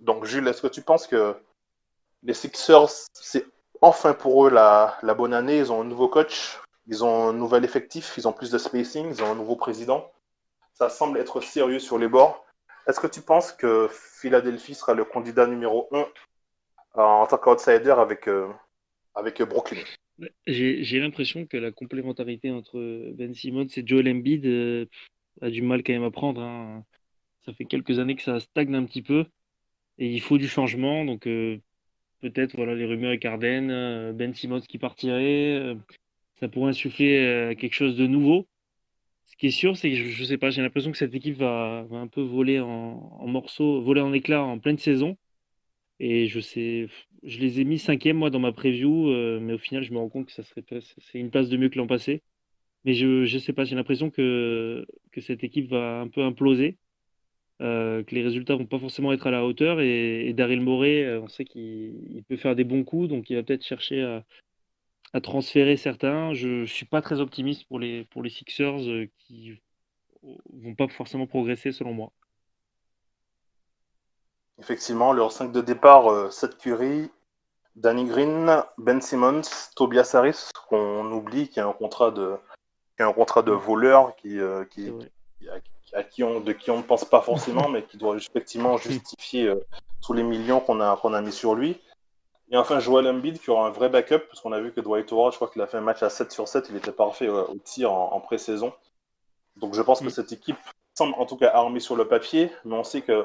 Donc Jules, est-ce que tu penses que les Sixers, c'est enfin pour eux la bonne année? Ils ont un nouveau coach, ils ont un nouvel effectif, ils ont plus de spacing, ils ont un nouveau président. Ça semble être sérieux sur les bords. Est-ce que tu penses que Philadelphie sera le candidat numéro 1 en tant qu'outsider avec Brooklyn? J'ai l'impression que la complémentarité entre Ben Simmons et Joel Embiid a du mal quand même à prendre, hein. Ça fait quelques années que ça stagne un petit peu et il faut du changement. Donc peut-être voilà les rumeurs avec Harden, Ben Simmons qui partirait, ça pourrait insuffler quelque chose de nouveau. Ce qui est sûr, c'est que je sais pas, j'ai l'impression que cette équipe va un peu voler en morceaux, voler en éclats en pleine saison. Et je les ai mis cinquième moi dans ma preview, mais au final je me rends compte que c'est une place de mieux que l'an passé. Mais je sais pas, j'ai l'impression que cette équipe va un peu imploser, que les résultats vont pas forcément être à la hauteur. Et Daryl Morey, on sait qu'il peut faire des bons coups, donc il va peut-être chercher à transférer certains. Je suis pas très optimiste pour les Sixers qui vont pas forcément progresser selon moi. Effectivement, leur 5 de départ, Seth Curry, Danny Green, Ben Simmons, Tobias Harris, qu'on oublie, qui a un contrat de Mm. voleur, C'est vrai. de qui on ne pense pas forcément, mais qui doit effectivement justifier tous les millions qu'on a mis sur lui. Et enfin, Joel Embiid qui aura un vrai backup, parce qu'on a vu que Dwight Howard, je crois qu'il a fait un match à 7 sur 7, il était parfait au tir en pré-saison. Donc je pense que Mm. cette équipe semble en tout cas armée sur le papier, mais on sait que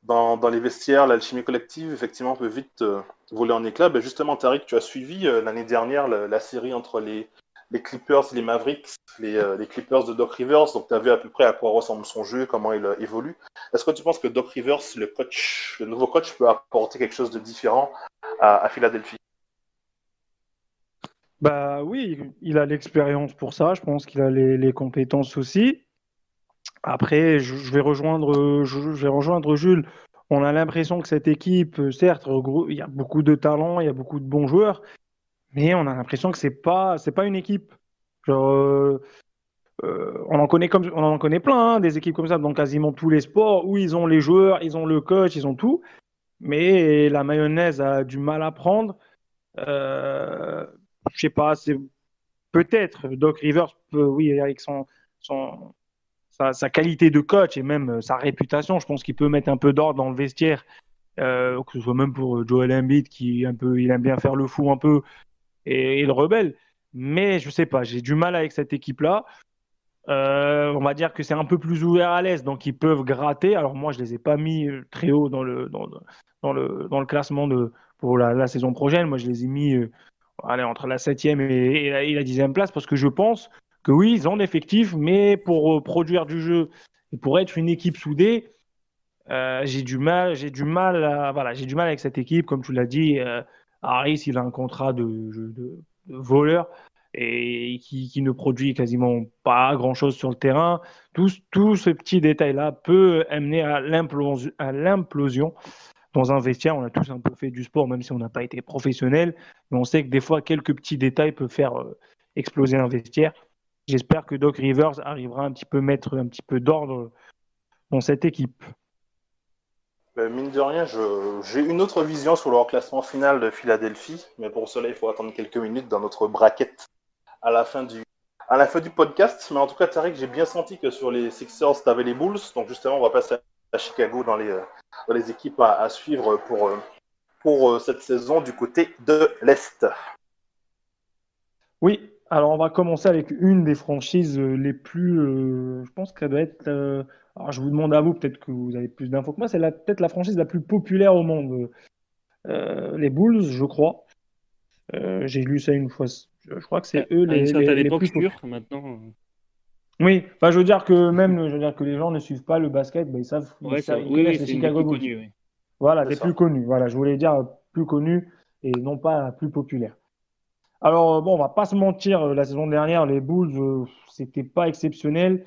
dans les vestiaires, l'alchimie collective, effectivement, peut vite voler en éclats. Ben justement, Tariq, tu as suivi l'année dernière la série entre les Clippers et les Mavericks, les Clippers de Doc Rivers. Donc, tu as vu à peu près à quoi ressemble son jeu, comment il évolue. Est-ce que tu penses que Doc Rivers, le nouveau coach, peut apporter quelque chose de différent à Philadelphie? Bah oui, il a l'expérience pour ça. Je pense qu'il a les compétences aussi. Après, je vais rejoindre Jules. On a l'impression que cette équipe, certes, il y a beaucoup de talent, il y a beaucoup de bons joueurs, mais on a l'impression que c'est pas une équipe. Genre, on en connaît plein, hein, des équipes comme ça dans quasiment tous les sports où ils ont les joueurs, ils ont le coach, ils ont tout, mais la mayonnaise a du mal à prendre. Je sais pas, c'est peut-être Doc Rivers peut, oui, avec son sa qualité de coach et même sa réputation, je pense qu'il peut mettre un peu d'ordre dans le vestiaire, que ce soit même pour Joel Embiid qui un peu, il aime bien faire le fou un peu et le rebelle. Mais je sais pas, j'ai du mal avec cette équipe-là. On va dire que c'est un peu plus ouvert à l'Est, donc ils peuvent gratter. Alors moi, je les ai pas mis très haut dans le classement pour la saison prochaine. Moi, je les ai mis allez, entre la 7e et la 10e place parce que je pense que oui, ils ont l'effectif, mais pour produire du jeu et pour être une équipe soudée, j'ai du mal avec cette équipe. Comme tu l'as dit, Harris, il a un contrat de voleur et qui ne produit quasiment pas grand-chose sur le terrain. Tout ce petit détail-là peut amener à l'implosion dans un vestiaire. On a tous un peu fait du sport, même si on n'a pas été professionnel, mais on sait que des fois, quelques petits détails peuvent faire exploser un vestiaire. J'espère que Doc Rivers arrivera un petit peu mettre un petit peu d'ordre dans cette équipe. Mine de rien, j'ai une autre vision sur leur classement final de Philadelphie, mais pour cela, il faut attendre quelques minutes dans notre bracket à la fin du podcast. Mais en tout cas, Tariq, j'ai bien senti que sur les Sixers, tu avais les Bulls. Donc justement, on va passer à Chicago dans les équipes à suivre pour cette saison du côté de l'Est. Oui, alors on va commencer avec une des franchises les plus. Je pense qu'elle doit être. Alors je vous demande à vous, peut-être que vous avez plus d'infos que moi, c'est peut-être la franchise la plus populaire au monde. Les Bulls, je crois. J'ai lu ça une fois. Je crois que c'est eux À une certaine les époque, plus populaires. sûr. Maintenant, Oui, enfin, je veux dire que les gens ne suivent pas le basket, ben, ouais, ils oui, connaissent oui, les c'est une des Chicago plus Bulls. connues. Oui. Voilà, C'est les ça. plus connus. Voilà, je voulais dire plus connus et non pas plus populaires. Alors, bon, on va pas se mentir, la saison dernière, les Bulls, c'était pas exceptionnel.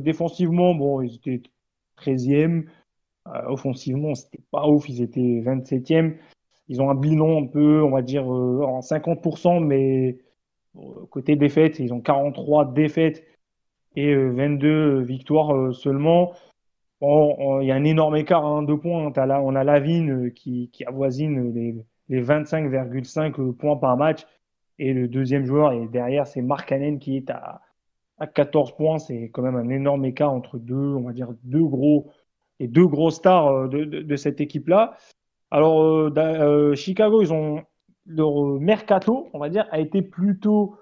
Défensivement, bon, ils étaient 13e. Offensivement, c'était pas ouf, ils étaient 27e. Ils ont un bilan un peu, on va dire, en 50%, mais côté défaite, ils ont 43 défaites et 22 victoires seulement. Bon, il y a un énorme écart, hein, 2 points. On a Lavine qui avoisine les 25,5 points par match. Et le deuxième joueur, et derrière, c'est Markkanen qui est à 14 points. C'est quand même un énorme écart entre on va dire, deux gros stars de cette équipe-là. Alors, Chicago, leur mercato, on va dire, a été plutôt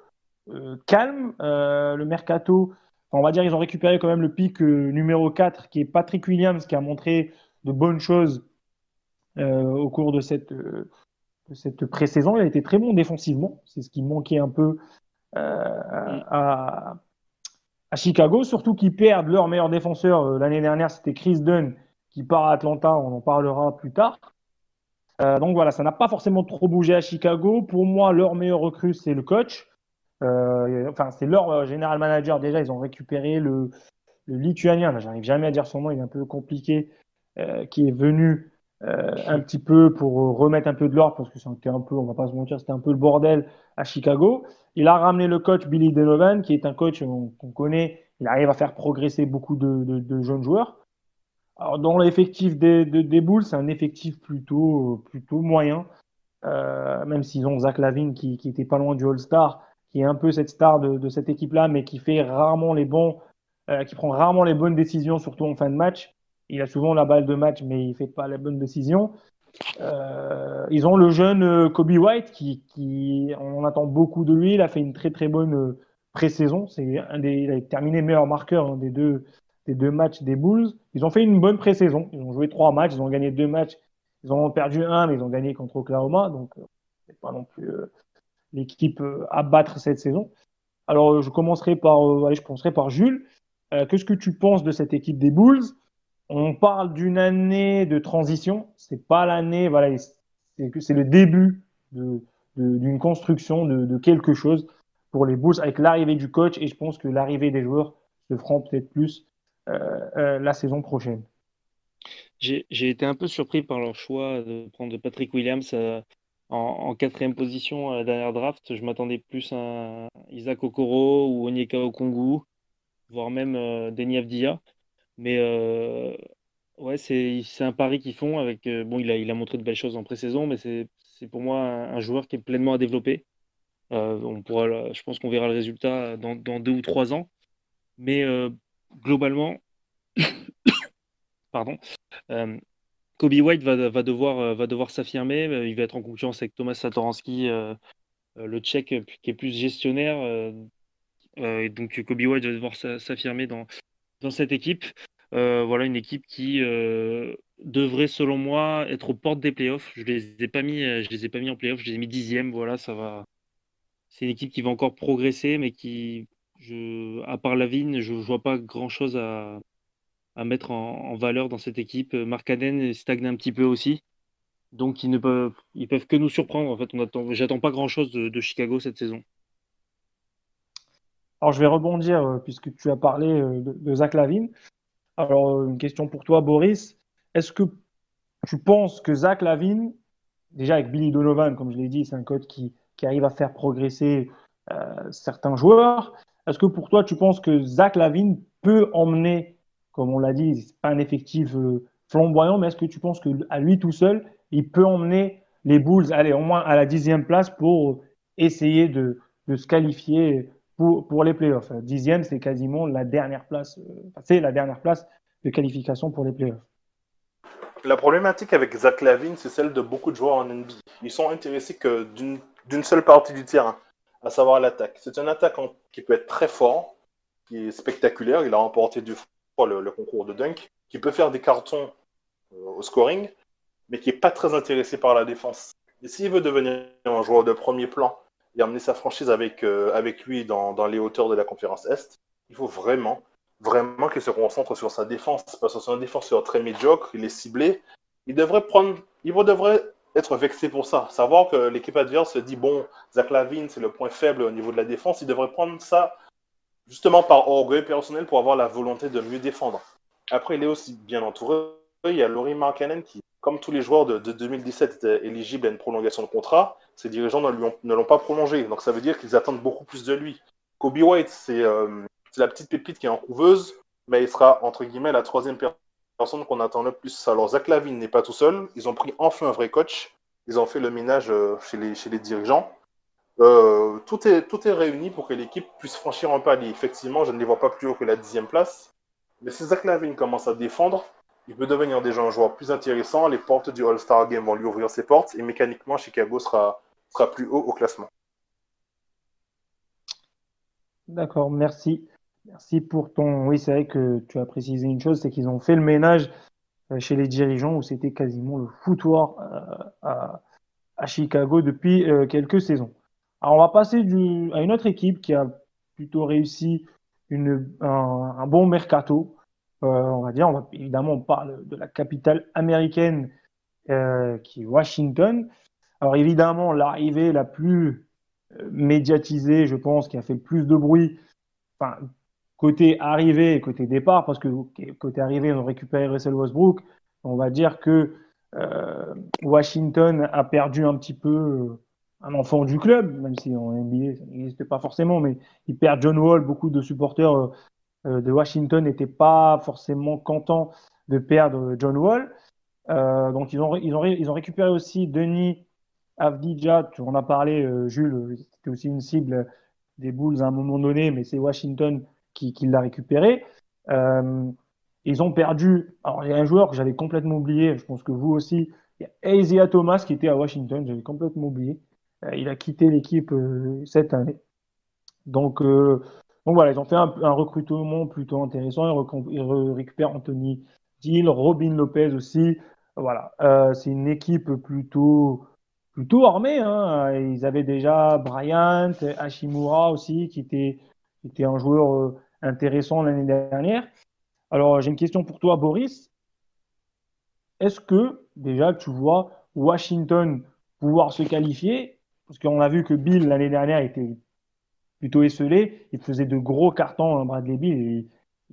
calme. Le mercato, on va dire, ils ont récupéré quand même le pick numéro 4, qui est Patrick Williams, qui a montré de bonnes choses au cours de cette pré-saison. Il a été très bon défensivement. C'est ce qui manquait un peu Mm. à Chicago, surtout qu'ils perdent leur meilleur défenseur. L'année dernière, c'était Chris Dunn qui part à Atlanta. On en parlera plus tard. Donc voilà, ça n'a pas forcément trop bougé à Chicago. Pour moi, leur meilleur recrue, c'est le coach. Enfin, c'est leur général manager. Déjà, ils ont récupéré le Lituanien. Là, j'arrive jamais à dire son nom, il est un peu compliqué, qui est venu un petit peu pour remettre un peu de l'ordre parce que c'était un peu, on va pas se mentir, c'était un peu le bordel à Chicago. Il a ramené le coach Billy Donovan, qui est un coach qu'on connaît. Il arrive à faire progresser beaucoup de jeunes joueurs. Alors, dans l'effectif des Bulls, c'est un effectif plutôt moyen, même s'ils ont Zach LaVine qui était pas loin du All-Star, qui est un peu cette star de cette équipe-là, mais qui prend rarement les bonnes décisions, surtout en fin de match. Il a souvent la balle de match, mais il fait pas la bonne décision. Ils ont le jeune Kobe White on attend beaucoup de lui. Il a fait une très très bonne pré-saison. Il a terminé meilleur marqueur, hein, des 2 matchs des Bulls. Ils ont fait une bonne pré-saison. Ils ont joué 3 matchs, ils ont gagné 2 matchs. Ils en ont perdu un, mais ils ont gagné contre Oklahoma. Donc, c'est pas non plus l'équipe à battre cette saison. Alors, je commencerai je commencerai par Jules. Qu'est-ce que tu penses de cette équipe des Bulls? On parle d'une année de transition. C'est pas l'année, voilà, c'est le début d'une construction de quelque chose pour les Bulls avec l'arrivée du coach et je pense que l'arrivée des joueurs se feront peut-être plus la saison prochaine. J'ai été un peu surpris par leur choix de prendre Patrick Williams en quatrième position à la dernière draft. Je m'attendais plus à Isaac Okoro ou Onyeka Okongwu, voire même Deni Avdija. Mais ouais, c'est un pari qu'ils font avec. Bon, il a montré de belles choses en pré-saison, mais c'est pour moi un joueur qui est pleinement à développer. Je pense qu'on verra le résultat dans 2 ou 3 ans. Mais globalement, pardon, euh, Kobe White va devoir s'affirmer. Il va être en concurrence avec Thomas Satoransky, le Tchèque, qui est plus gestionnaire. Et donc Kobe White va devoir s'affirmer dans cette équipe. Voilà une équipe qui devrait, selon moi, être aux portes des playoffs. Je les ai pas mis en playoffs, je les ai mis 10e. Voilà, ça va. C'est une équipe qui va encore progresser, mais à part Lavine, je vois pas grand-chose à mettre en valeur dans cette équipe. Markkanen stagne un petit peu aussi. Donc ils peuvent que nous surprendre. En fait, j'attends pas grand-chose de Chicago cette saison. Alors, je vais rebondir puisque tu as parlé de Zach LaVine. Alors, une question pour toi, Boris. Est-ce que tu penses que Zach LaVine, déjà avec Billy Donovan, comme je l'ai dit, c'est un coach qui arrive à faire progresser certains joueurs. Est-ce que pour toi, tu penses que Zach LaVine peut emmener, comme on l'a dit, c'est pas un effectif flamboyant, mais est-ce que tu penses qu'à lui tout seul, il peut emmener les Bulls, allez, au moins à la 10e place pour essayer de se qualifier pour les playoffs. 10e, c'est quasiment la dernière place, c'est la dernière place de qualification pour les playoffs. La problématique avec Zach LaVine, c'est celle de beaucoup de joueurs en NBA. Ils sont intéressés que d'une seule partie du terrain, à savoir l'attaque. C'est un attaquant qui peut être très fort, qui est spectaculaire. Il a remporté 2 fois le concours de dunk, qui peut faire des cartons au scoring, mais qui n'est pas très intéressé par la défense. Et s'il veut devenir un joueur de premier plan et emmener sa franchise avec lui dans les hauteurs de la conférence Est, il faut vraiment qu'il se concentre sur sa défense, parce que c'est un défenseur très médiocre, il est ciblé. Il devrait être vexé pour ça. Savoir que l'équipe adverse se dit, bon, Zach LaVine, c'est le point faible au niveau de la défense, il devrait prendre ça justement par orgueil personnel pour avoir la volonté de mieux défendre. Après, il est aussi bien entouré. Il y a Lauri Markkanen qui, comme tous les joueurs de 2017, était éligible à une prolongation de contrat. Ses dirigeants ne l'ont pas prolongé. Donc ça veut dire qu'ils attendent beaucoup plus de lui. Kobe White, c'est la petite pépite qui est en couveuse, mais il sera, entre guillemets, la 3e personne qu'on attend le plus. Alors Zach LaVine n'est pas tout seul. Ils ont pris enfin un vrai coach. Ils ont fait le ménage chez les dirigeants. Tout est réuni pour que l'équipe puisse franchir un palier. Effectivement, je ne les vois pas plus haut que la 10e place. Mais si Zach LaVine commence à défendre, il peut devenir déjà un joueur plus intéressant. Les portes du All-Star Game vont lui ouvrir ses portes. Et mécaniquement, Chicago sera plus haut au classement. D'accord, merci. Merci pour ton. Oui, c'est vrai que tu as précisé une chose, c'est qu'ils ont fait le ménage chez les dirigeants où c'était quasiment le foutoir à Chicago depuis quelques saisons. Alors, on va passer à une autre équipe qui a plutôt réussi un bon mercato. On va dire, évidemment, on parle de la capitale américaine qui est Washington. Alors, évidemment, l'arrivée la plus médiatisée, je pense, qui a fait le plus de bruit, enfin, côté arrivée et côté départ, parce que côté arrivée, on a récupéré Russell Westbrook. On va dire que Washington a perdu un petit peu un enfant du club, même si en NBA, ça n'existe pas forcément, mais ils perdent John Wall. Beaucoup de supporters de Washington n'étaient pas forcément contents de perdre John Wall. Donc, ils ont récupéré aussi Denis Avdija. Tu en as parlé, Jules, c'était aussi une cible des Bulls à un moment donné, mais c'est Washington qui l'a récupéré. Euh, Ils ont perdu. Alors, il y a un joueur que j'avais complètement oublié, je pense que vous aussi. Il y a Isaiah Thomas qui était à Washington, j'avais complètement oublié. Il a quitté l'équipe cette année. Donc, Donc voilà, ils ont fait un recrutement plutôt intéressant. Ils récupèrent Anthony Gill, Robin Lopez aussi. Voilà, c'est une équipe plutôt armée, hein. Ils avaient déjà Bryant, Hashimura aussi, qui était un joueur intéressant l'année dernière. Alors j'ai une question pour toi, Boris. Est-ce que déjà tu vois Washington pouvoir se qualifier? Parce qu'on a vu que Bill l'année dernière était plutôt esselé. Il faisait de gros cartons, hein, Bradley Beal.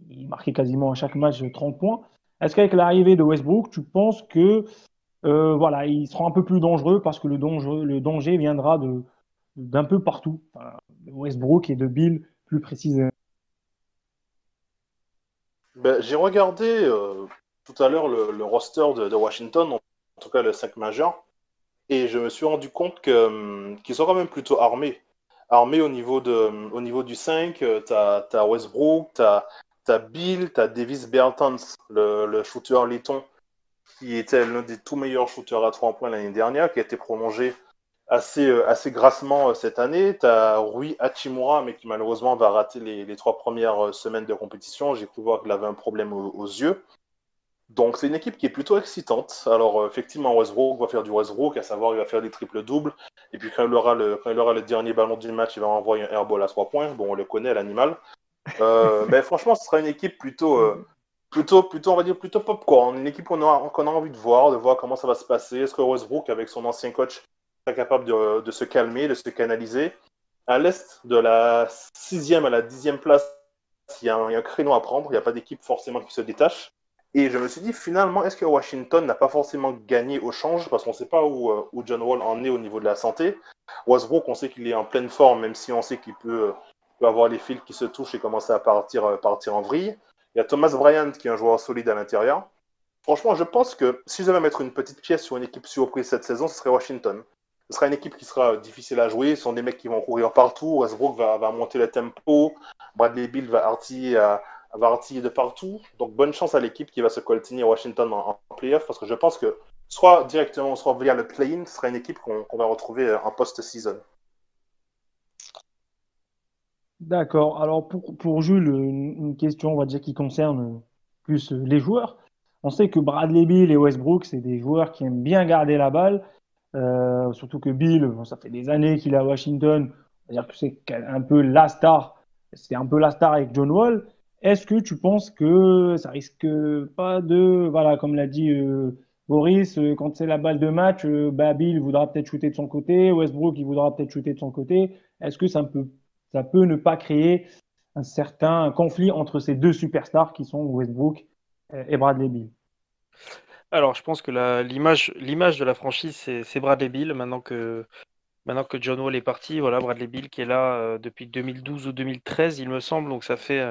Il marquait quasiment à chaque match 30 points. Est-ce qu'avec l'arrivée de Westbrook, tu penses que voilà, ils seront un peu plus dangereux parce que le danger viendra d'un peu partout, enfin, de Westbrook et de Bill plus précisément. Ben, j'ai regardé tout à l'heure le roster de Washington, en tout cas le 5 majeur, et je me suis rendu compte qu'ils sont quand même plutôt armés. Armés au niveau du 5, t'as Westbrook, t'as Bill, t'as Davis Bertans, le shooter Letton, qui était l'un des tout meilleurs shooters à 3 points l'année dernière, qui a été prolongé assez grassement cette année. Tu as Rui Hachimura, mais qui malheureusement va rater les 3 premières semaines de compétition. J'ai cru voir qu'il avait un problème aux yeux. Donc c'est une équipe qui est plutôt excitante. Alors effectivement, Westbrook va faire du Westbrook, à savoir il va faire des triples-doubles. Et puis quand il aura le dernier ballon du match, il va envoyer un airball à 3 points. Bon, on le connaît, l'animal. Mais franchement, ce sera une équipe plutôt, on va dire, plutôt popcorn. Une équipe qu'on a envie de voir comment ça va se passer. Est-ce que Westbrook, avec son ancien coach, sera capable de se calmer, de se canaliser? À l'est, de la 6e à la 10e place, il y a un créneau à prendre. Il n'y a pas d'équipe forcément qui se détache. Et je me suis dit, finalement, est-ce que Washington n'a pas forcément gagné au change? Parce qu'on ne sait pas où John Wall en est au niveau de la santé. Westbrook, on sait qu'il est en pleine forme, même si on sait qu'il peut avoir les fils qui se touchent et commencer à partir en vrille. Il y a Thomas Bryant qui est un joueur solide à l'intérieur. Franchement, je pense que si je devais mettre une petite pièce sur une équipe surprise cette saison, ce serait Washington. Ce sera une équipe qui sera difficile à jouer. Ce sont des mecs qui vont courir partout. Westbrook va monter le tempo. Bradley Beal va artiller de partout. Donc bonne chance à l'équipe qui va se coltiner Washington en playoff, parce que je pense que soit directement, soit via le play-in, ce sera une équipe qu'on va retrouver en post-season. D'accord. Alors pour Jules, une question, on va dire, qui concerne plus les joueurs. On sait que Bradley Beal et Westbrook, c'est des joueurs qui aiment bien garder la balle. Surtout que Bill, bon, ça fait des années qu'il est à Washington. C'est-à-dire que c'est un peu la star. C'est un peu la star avec John Wall. Est-ce que tu penses que ça risque pas voilà, comme l'a dit Boris, quand c'est la balle de match, bah, Bill voudra peut-être shooter de son côté, Westbrook il voudra peut-être shooter de son côté. Est-ce que ça peut ne pas créer un certain conflit entre ces deux superstars qui sont Westbrook et Bradley Beal? Alors, je pense que l'image de la franchise, c'est Bradley Beal. Maintenant que John Wall est parti, voilà, Bradley Beal qui est là depuis 2012 ou 2013, il me semble. Donc, ça fait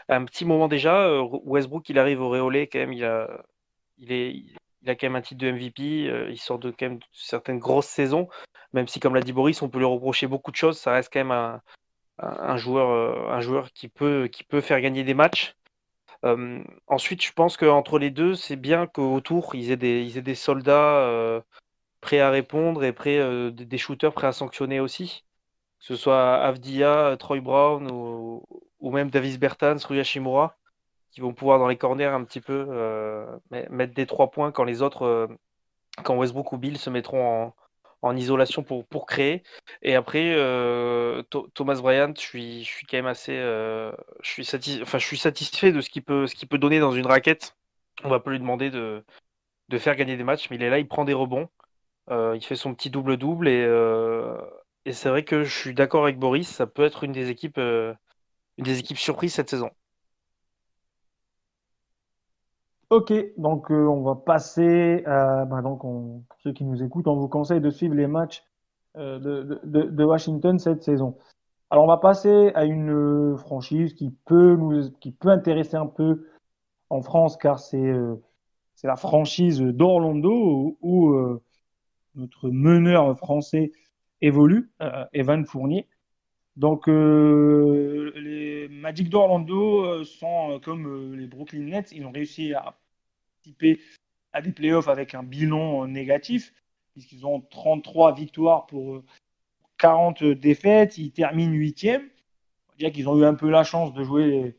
un petit moment déjà. Westbrook, il arrive au Réolé quand même. Il est, il a quand même un titre de MVP. Il sort de quand même certaines grosses saisons. Même si, comme l'a dit Boris, on peut lui reprocher beaucoup de choses. Ça reste quand même un joueur qui peut faire gagner des matchs. Ensuite, je pense qu'entre les deux, c'est bien qu'autour, ils aient des soldats prêts à répondre et des shooters prêts à sanctionner aussi. Que ce soit Avdia, Troy Brown ou même Davis Bertans, Rui Hachimura, qui vont pouvoir dans les corners un petit peu mettre des 3 points quand les autres, quand Westbrook ou Bill se mettront en isolation pour créer. Et après, Thomas Bryant, je suis quand même assez, je suis satisfait de ce qu'il peut donner dans une raquette. On va pas lui demander de faire gagner des matchs, mais il est là, il prend des rebonds, il fait son petit double-double et c'est vrai que je suis d'accord avec Boris, ça peut être une des équipes surprises cette saison. Ok, donc on va passer, donc pour ceux qui nous écoutent, on vous conseille de suivre les matchs de Washington cette saison. Alors on va passer à une franchise qui peut intéresser un peu en France, car c'est la franchise d'Orlando où notre meneur français évolue, Evan Fournier. Donc les Magic d'Orlando sont comme les Brooklyn Nets, ils ont réussi à participer à des playoffs avec un bilan négatif, puisqu'ils ont 33 victoires pour 40 défaites, ils terminent 8e. va dire qu'ils ont eu un peu la chance de jouer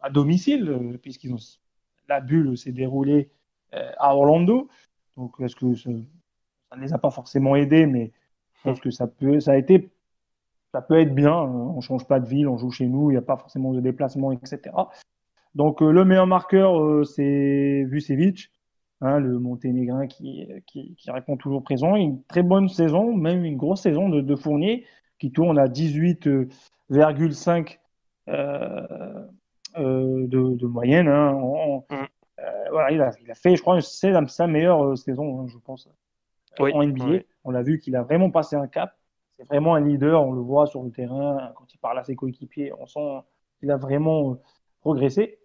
à domicile, puisqu'ils ont la bulle s'est déroulée à Orlando. Donc, est-ce que ça ne les a pas forcément aidés, mais je pense que ça peut être bien. On change pas de ville, on joue chez nous, il n'y a pas forcément de déplacement, etc. Donc, le meilleur marqueur, c'est Vucevic, hein, le Monténégrin qui répond toujours présent. Une très bonne saison, même une grosse saison de Fournier, qui tourne à 18,5 de moyenne, hein, Mm. voilà, il a fait, je crois, c'est sa meilleure saison, hein, je pense, Oui, en NBA. oui. On l'a vu qu'il a vraiment passé un cap. C'est vraiment un leader, on le voit sur le terrain, quand il parle à ses coéquipiers, on sent qu'il a vraiment progressé.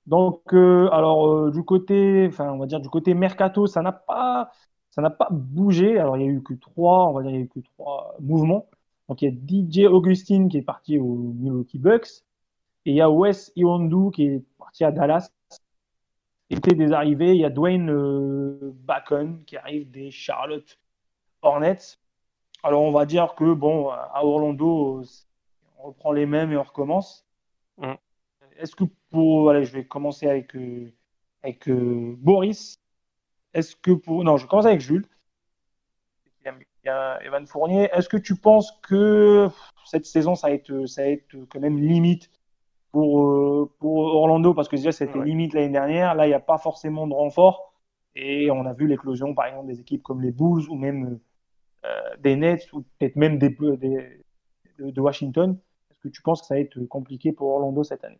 Donc, du côté, enfin, on va dire du côté mercato, ça n'a pas bougé. Alors, il y a eu que trois, on va dire, il y a eu que trois mouvements. Donc, il y a DJ Augustine qui est parti au Milwaukee Bucks et il y a Wes Iwundu qui est parti à Dallas. Et côté des arrivées, il y a Dwayne Bacon qui arrive des Charlotte Hornets. Alors, on va dire que, bon, à Orlando, on reprend les mêmes et on recommence. Mm. Est-ce que allez, je vais commencer avec Boris. Est-ce que non, je vais commencer avec Jules. Il y a Evan Fournier. Est-ce que tu penses que cette saison, ça va être quand même limite pour Orlando? Parce que déjà, c'était Ouais. limite l'année dernière. Là, il n'y a pas forcément de renfort. Et on a vu l'éclosion, par exemple, des équipes comme les Bulls ou même des Nets ou peut-être même de Washington. Est-ce que tu penses que ça va être compliqué pour Orlando cette année?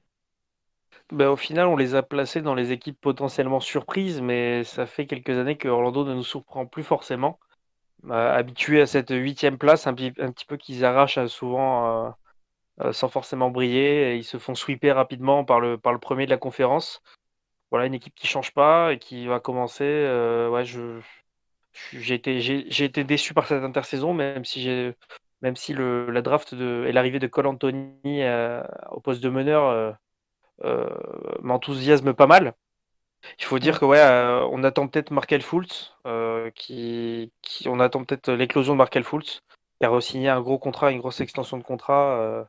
Ben, au final, on les a placés dans les équipes potentiellement surprises, mais ça fait quelques années que Orlando ne nous surprend plus forcément. Habitués à cette huitième place, un petit peu qu'ils arrachent souvent sans forcément briller, et ils se font sweeper rapidement par le premier de la conférence. Voilà, une équipe qui change pas et qui va commencer. Ouais, j'ai été déçu par cette intersaison, même si la draft et l'arrivée de Cole Anthony au poste de meneur euh, m'enthousiasme pas mal. Il faut dire Ouais. que ouais, on attend peut-être Markel Fultz, on attend peut-être l'éclosion de Markel Fultz, qui a re-signé un gros contrat, une grosse extension de contrat,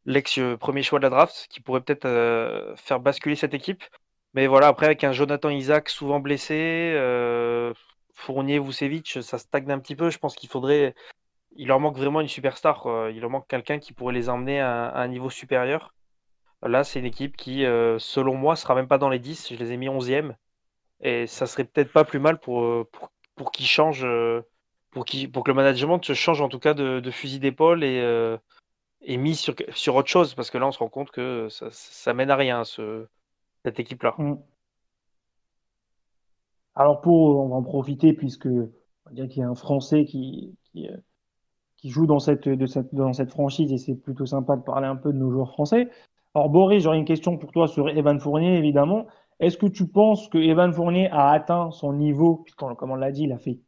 l'ex premier choix de la draft, qui pourrait peut-être faire basculer cette équipe. Mais voilà, après avec un Jonathan Isaac souvent blessé, Fournier, Vucevic, ça stagne un petit peu. Je pense il leur manque vraiment une superstar, quoi. Il leur manque quelqu'un qui pourrait les emmener à un niveau supérieur. Là, c'est une équipe qui, selon moi, sera même pas dans les 10. Je les ai mis 11e. Et ça serait peut-être pas plus mal pour qu'ils changent, pour que le management se change en tout cas de fusil d'épaule et mis sur autre chose. Parce que là, on se rend compte que ça mène à rien, cette équipe-là. Mm. Alors on va en profiter puisque on va dire qu'il y a un Français qui joue dans cette franchise et c'est plutôt sympa de parler un peu de nos joueurs français. Alors Boris, j'aurais une question pour toi sur Evan Fournier, évidemment. Est-ce que tu penses que Evan Fournier a atteint son niveau, puisqu'on, comme on l'a dit, il a fait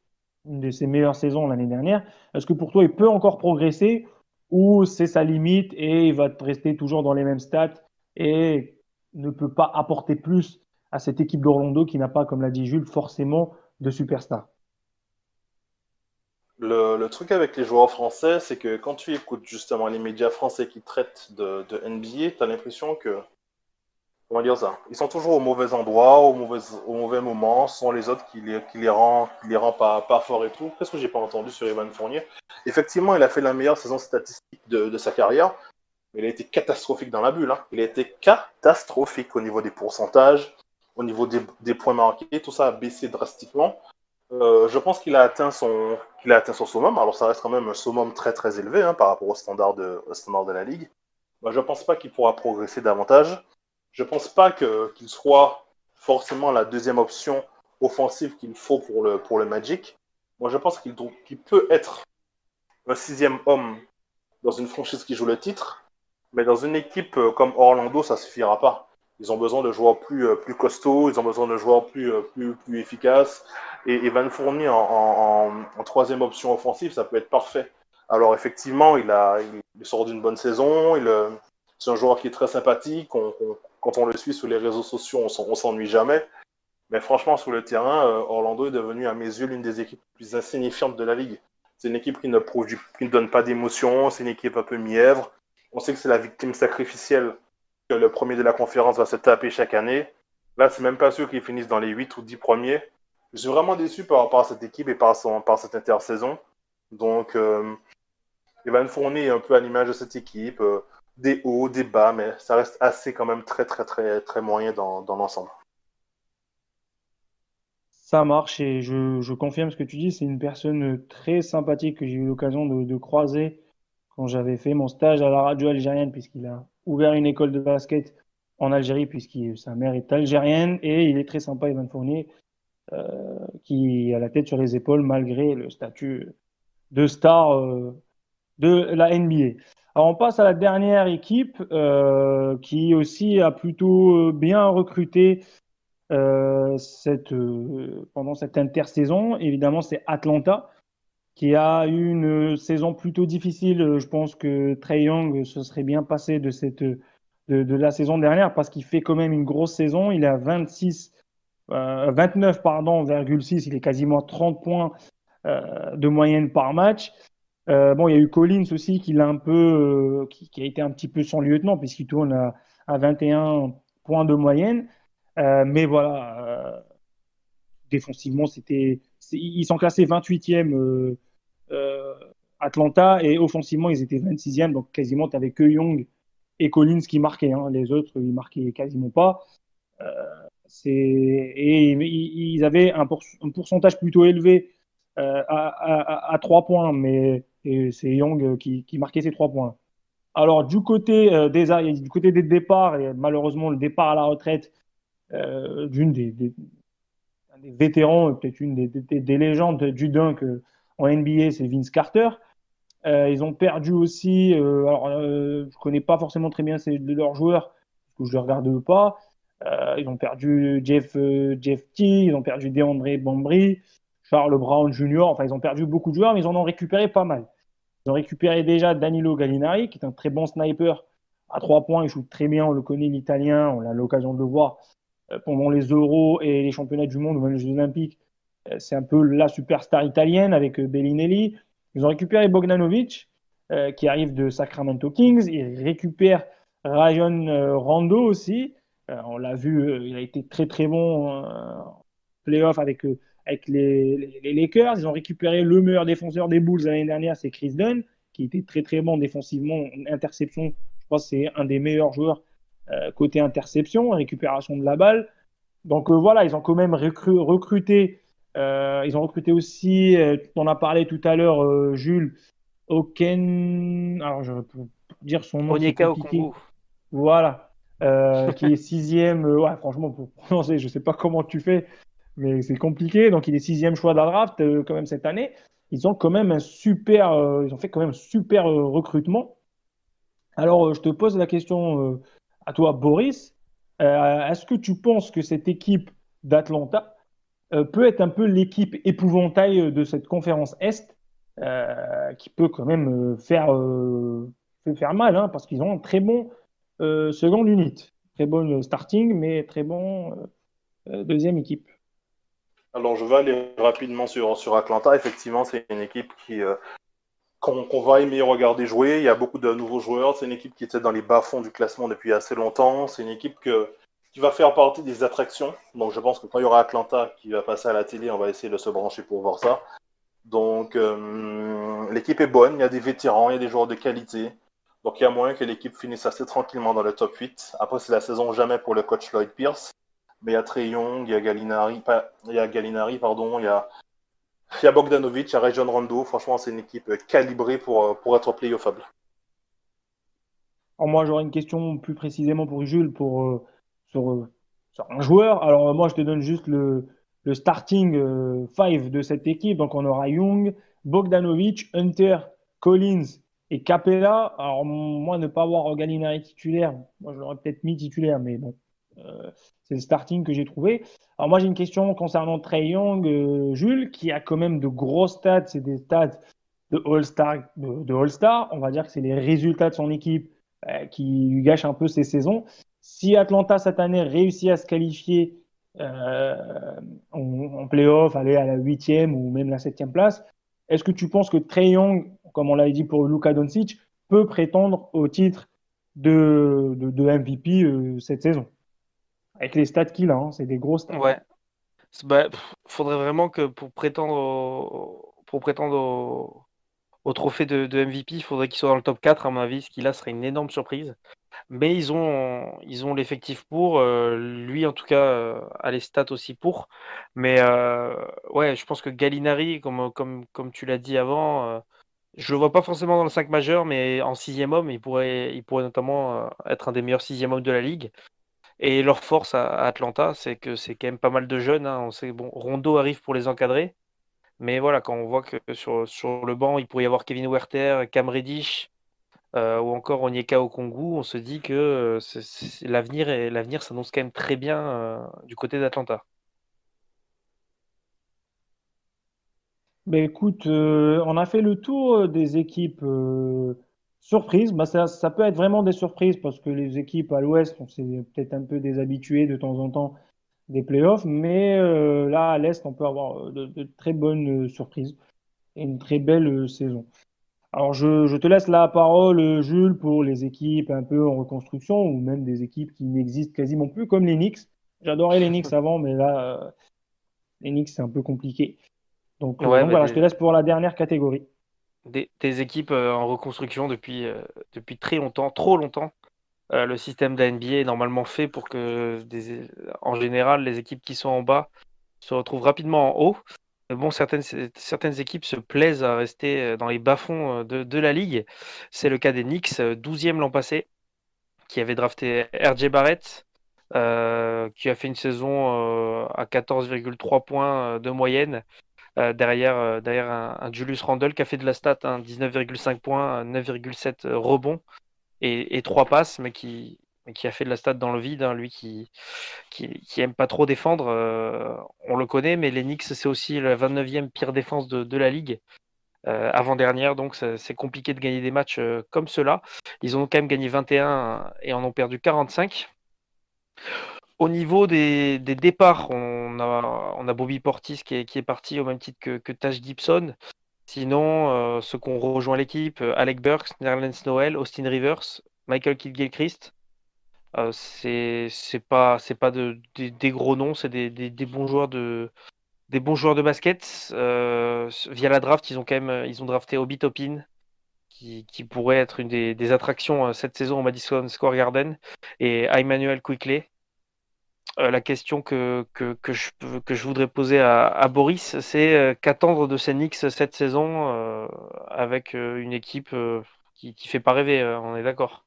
une de ses meilleures saisons l'année dernière. Est-ce que pour toi, il peut encore progresser ou c'est sa limite et il va rester toujours dans les mêmes stats et ne peut pas apporter plus à cette équipe d'Orlando qui n'a pas, comme l'a dit Jules, forcément de superstars? Le truc avec les joueurs français, c'est que quand tu écoutes justement les médias français qui traitent de NBA, tu as l'impression que, comment dire ça, ils sont toujours au mauvais endroit, au mauvais moment, ce sont les autres qui les rend pas forts et tout. Qu'est-ce que j'ai pas entendu sur Evan Fournier? Effectivement, il a fait la meilleure saison statistique de sa carrière, mais il a été catastrophique dans la bulle, hein. Il a été catastrophique au niveau des pourcentages, au niveau des points marqués, tout ça a baissé drastiquement. Je pense qu'il a atteint son summum. Alors, ça reste quand même un summum très très élevé, hein, par rapport au standard de la ligue. Moi, je ne pense pas qu'il pourra progresser davantage. Je ne pense pas qu'il soit forcément la deuxième option offensive qu'il faut pour le Magic. Moi, je pense qu'il peut être un sixième homme dans une franchise qui joue le titre, mais dans une équipe comme Orlando, ça ne suffira pas. Ils ont besoin de joueurs plus costauds, ils ont besoin de joueurs plus efficaces. Et Evan Fournier en troisième option offensive, ça peut être parfait. Alors effectivement, il sort d'une bonne saison, c'est un joueur qui est très sympathique. Quand on le suit sur les réseaux sociaux, on s'ennuie jamais. Mais franchement, sur le terrain, Orlando est devenu à mes yeux l'une des équipes les plus insignifiantes de la ligue. C'est une équipe qui ne donne pas d'émotion, c'est une équipe un peu mièvre, On sait que c'est la victime sacrificielle que le premier de la conférence va se taper chaque année. Là, c'est même pas sûr qu'ils finissent dans les 8 ou 10 premiers. Je suis vraiment déçu par rapport à cette équipe et par cette intersaison. Donc, Evan Fournier est un peu à l'image de cette équipe. Des hauts, des bas, mais ça reste assez quand même très, très, très, très moyen dans l'ensemble. Ça marche et je confirme ce que tu dis. C'est une personne très sympathique que j'ai eu l'occasion de croiser quand j'avais fait mon stage à la radio algérienne, puisqu'il a ouvert une école de basket en Algérie, puisque sa mère est algérienne et il est très sympa, Evan Fournier, qui a la tête sur les épaules malgré le statut de star de la NBA. Alors on passe à la dernière équipe qui aussi a plutôt bien recruté pendant cette intersaison. Évidemment, c'est Atlanta qui a eu une saison plutôt difficile. Je pense que Trae Young se serait bien passé de la saison dernière parce qu'il fait quand même une grosse saison. Il est à 29, pardon, 6. Il est quasiment 30 points de moyenne par match. Bon, il y a eu Collins aussi qui l'a un peu, qui a été un petit peu son lieutenant puisqu'il tourne à 21 points de moyenne. Mais voilà, défensivement, ils sont classés 28e euh, Atlanta et offensivement, ils étaient 26e. Donc quasiment, tu n'avais que Young et Collins qui marquaient. Hein. Les autres, ils marquaient quasiment pas. Euh, et ils avaient un pourcentage plutôt élevé à 3 points, mais c'est Young qui marquait ces 3 points. Alors, du côté des départs, et malheureusement, le départ à la retraite d'une un des vétérans, peut-être une des légendes du dunk en NBA, c'est Vince Carter. Ils ont perdu aussi, je ne connais pas forcément très bien de leurs joueurs, parce que je ne les regarde pas. Ils ont perdu Jeff T, ils ont perdu DeAndre Bambry, Charles Brown Jr. Enfin, ils ont perdu beaucoup de joueurs, mais ils en ont récupéré pas mal. Ils ont récupéré déjà Danilo Gallinari, qui est un très bon sniper à 3 points. Il joue très bien, on le connaît, l'Italien. On a l'occasion de le voir pendant les Euros et les championnats du monde ou même les Jeux Olympiques. C'est un peu la superstar italienne avec Bellinelli. Ils ont récupéré Bogdanovic, qui arrive de Sacramento Kings. Ils récupèrent Rajon Rondo aussi. On l'a vu, il a été très très bon en playoff avec les Lakers. Ils ont récupéré le meilleur défenseur des Bulls l'année dernière, c'est Chris Dunn, qui était très très bon défensivement. Interception, je crois que c'est un des meilleurs joueurs côté interception, récupération de la balle. Donc voilà, ils ont quand même recruté. Ils ont recruté aussi, on a parlé tout à l'heure, Jules, Oken. Alors je peux dire son nom, c'est Onyeka au compliqué. Congo. Voilà, qui est 6e. Ouais, franchement, pour prononcer, je ne sais pas comment tu fais, mais c'est compliqué. Donc il est 6e choix de la draft quand même cette année. Ils ont quand même ils ont fait quand même un super recrutement. Alors je te pose la question à toi, Boris. Est-ce que tu penses que cette équipe d'Atlanta peut être un peu l'équipe épouvantail de cette conférence Est, qui peut quand même faire mal, hein, parce qu'ils ont un très bon second unit, très bon starting, mais très bon deuxième équipe. Alors, je vais aller rapidement sur Atlanta. Effectivement, c'est une équipe qu'on va aimer regarder jouer. Il y a beaucoup de nouveaux joueurs. C'est une équipe qui était dans les bas-fonds du classement depuis assez longtemps. C'est une équipe qui va faire partie des attractions. Donc, je pense que quand il y aura Atlanta qui va passer à la télé, on va essayer de se brancher pour voir ça. Donc, l'équipe est bonne. Il y a des vétérans, il y a des joueurs de qualité. Donc, il y a moyen que l'équipe finisse assez tranquillement dans le top 8. Après, c'est la saison jamais pour le coach Lloyd Pierce. Mais il y a Trae Young, il y a Gallinari, pardon, il y a Bogdanovic, il y a Rajon Rondo. Franchement, c'est une équipe calibrée pour être playoffable. Alors moi, j'aurais une question plus précisément pour Jules sur, euh, sur un joueur. Alors moi, je te donne juste le starting five de cette équipe. Donc on aura Young, Bogdanovic, Hunter, Collins et Capella. Alors moi, ne pas avoir Gallinari titulaire, moi je l'aurais peut-être mis titulaire, mais bon, euh, c'est le starting que j'ai trouvé. Alors moi, j'ai une question concernant Trae Young, Jules, qui a quand même de gros stats. C'est des stats de All-Star, de All-Star. On va dire que c'est les résultats de son équipe qui lui gâche un peu ses saisons. Si Atlanta cette année réussit à se qualifier euh, en playoff, aller à la 8e ou même la 7e place, est-ce que tu penses que Trae Young, comme on l'avait dit pour Luka Doncic, peut prétendre au titre de MVP cette saison. Avec les stats qu'il a, hein, c'est des gros stats. Ouais. Faudrait vraiment que pour prétendre au trophée de MVP, il faudrait qu'il soit dans le top 4, à mon avis, ce qui là serait une énorme surprise. Mais ils ont l'effectif pour. Lui, en tout cas, a les stats aussi pour. Mais ouais, je pense que Gallinari, comme tu l'as dit avant, je le vois pas forcément dans le 5 majeur, mais en sixième homme, il pourrait notamment être un des meilleurs sixième hommes de la ligue. Et leur force à Atlanta, c'est que c'est quand même pas mal de jeunes, hein. On sait, bon, Rondo arrive pour les encadrer. Mais voilà, quand on voit que sur le banc, il pourrait y avoir Kevin Huerter, Cam Reddish, ou encore Onyeka Okongwu, on se dit que l'avenir s'annonce quand même très bien du côté d'Atlanta. Ben écoute, on a fait le tour des équipes surprises. Ben, ça peut être vraiment des surprises parce que les équipes à l'Ouest, on s'est peut-être un peu déshabitués de temps en temps des playoffs, mais là à l'Est, on peut avoir de très bonnes surprises et une très belle saison. Alors je te laisse la parole, Jules, pour les équipes un peu en reconstruction ou même des équipes qui n'existent quasiment plus, comme les Knicks. J'adorais les Knicks avant, mais là, les Knicks, c'est un peu compliqué. Ouais, Donc bah, voilà, je te laisse pour la dernière catégorie. des équipes en reconstruction depuis très longtemps, trop longtemps. Le système de la NBA est normalement fait pour que, en général, les équipes qui sont en bas se retrouvent rapidement en haut. Mais bon, certaines équipes se plaisent à rester dans les bas-fonds de la ligue. C'est le cas des Knicks, 12e l'an passé, qui avait drafté RJ Barrett, qui a fait une saison à 14,3 points de moyenne, derrière un Julius Randle qui a fait de la stat, hein, 19,5 points, 9,7 rebonds et 3 passes, mais qui a fait de la stat dans le vide, hein, lui qui aime pas trop défendre. On le connaît, mais les Knicks, c'est aussi la 29e pire défense de la ligue. Avant-dernière, donc c'est compliqué de gagner des matchs comme cela. Ils ont quand même gagné 21 et en ont perdu 45. Au niveau des départs, on a Bobby Portis qui est parti au même titre que Taj Gibson. Sinon, ceux qui ont rejoint l'équipe, Alec Burks, Nerlens Noel, Austin Rivers, Michael Kidd-Gilchrist. C'est pas des gros noms, c'est des bons joueurs de basket. Via la draft, ils ont drafté Obi Toppin, qui pourrait être une des attractions cette saison au Madison Square Garden, et Emmanuel Quickley. La question que je voudrais poser à Boris, c'est qu'attendre de ces Knicks cette saison avec une équipe qui fait pas rêver, on est d'accord.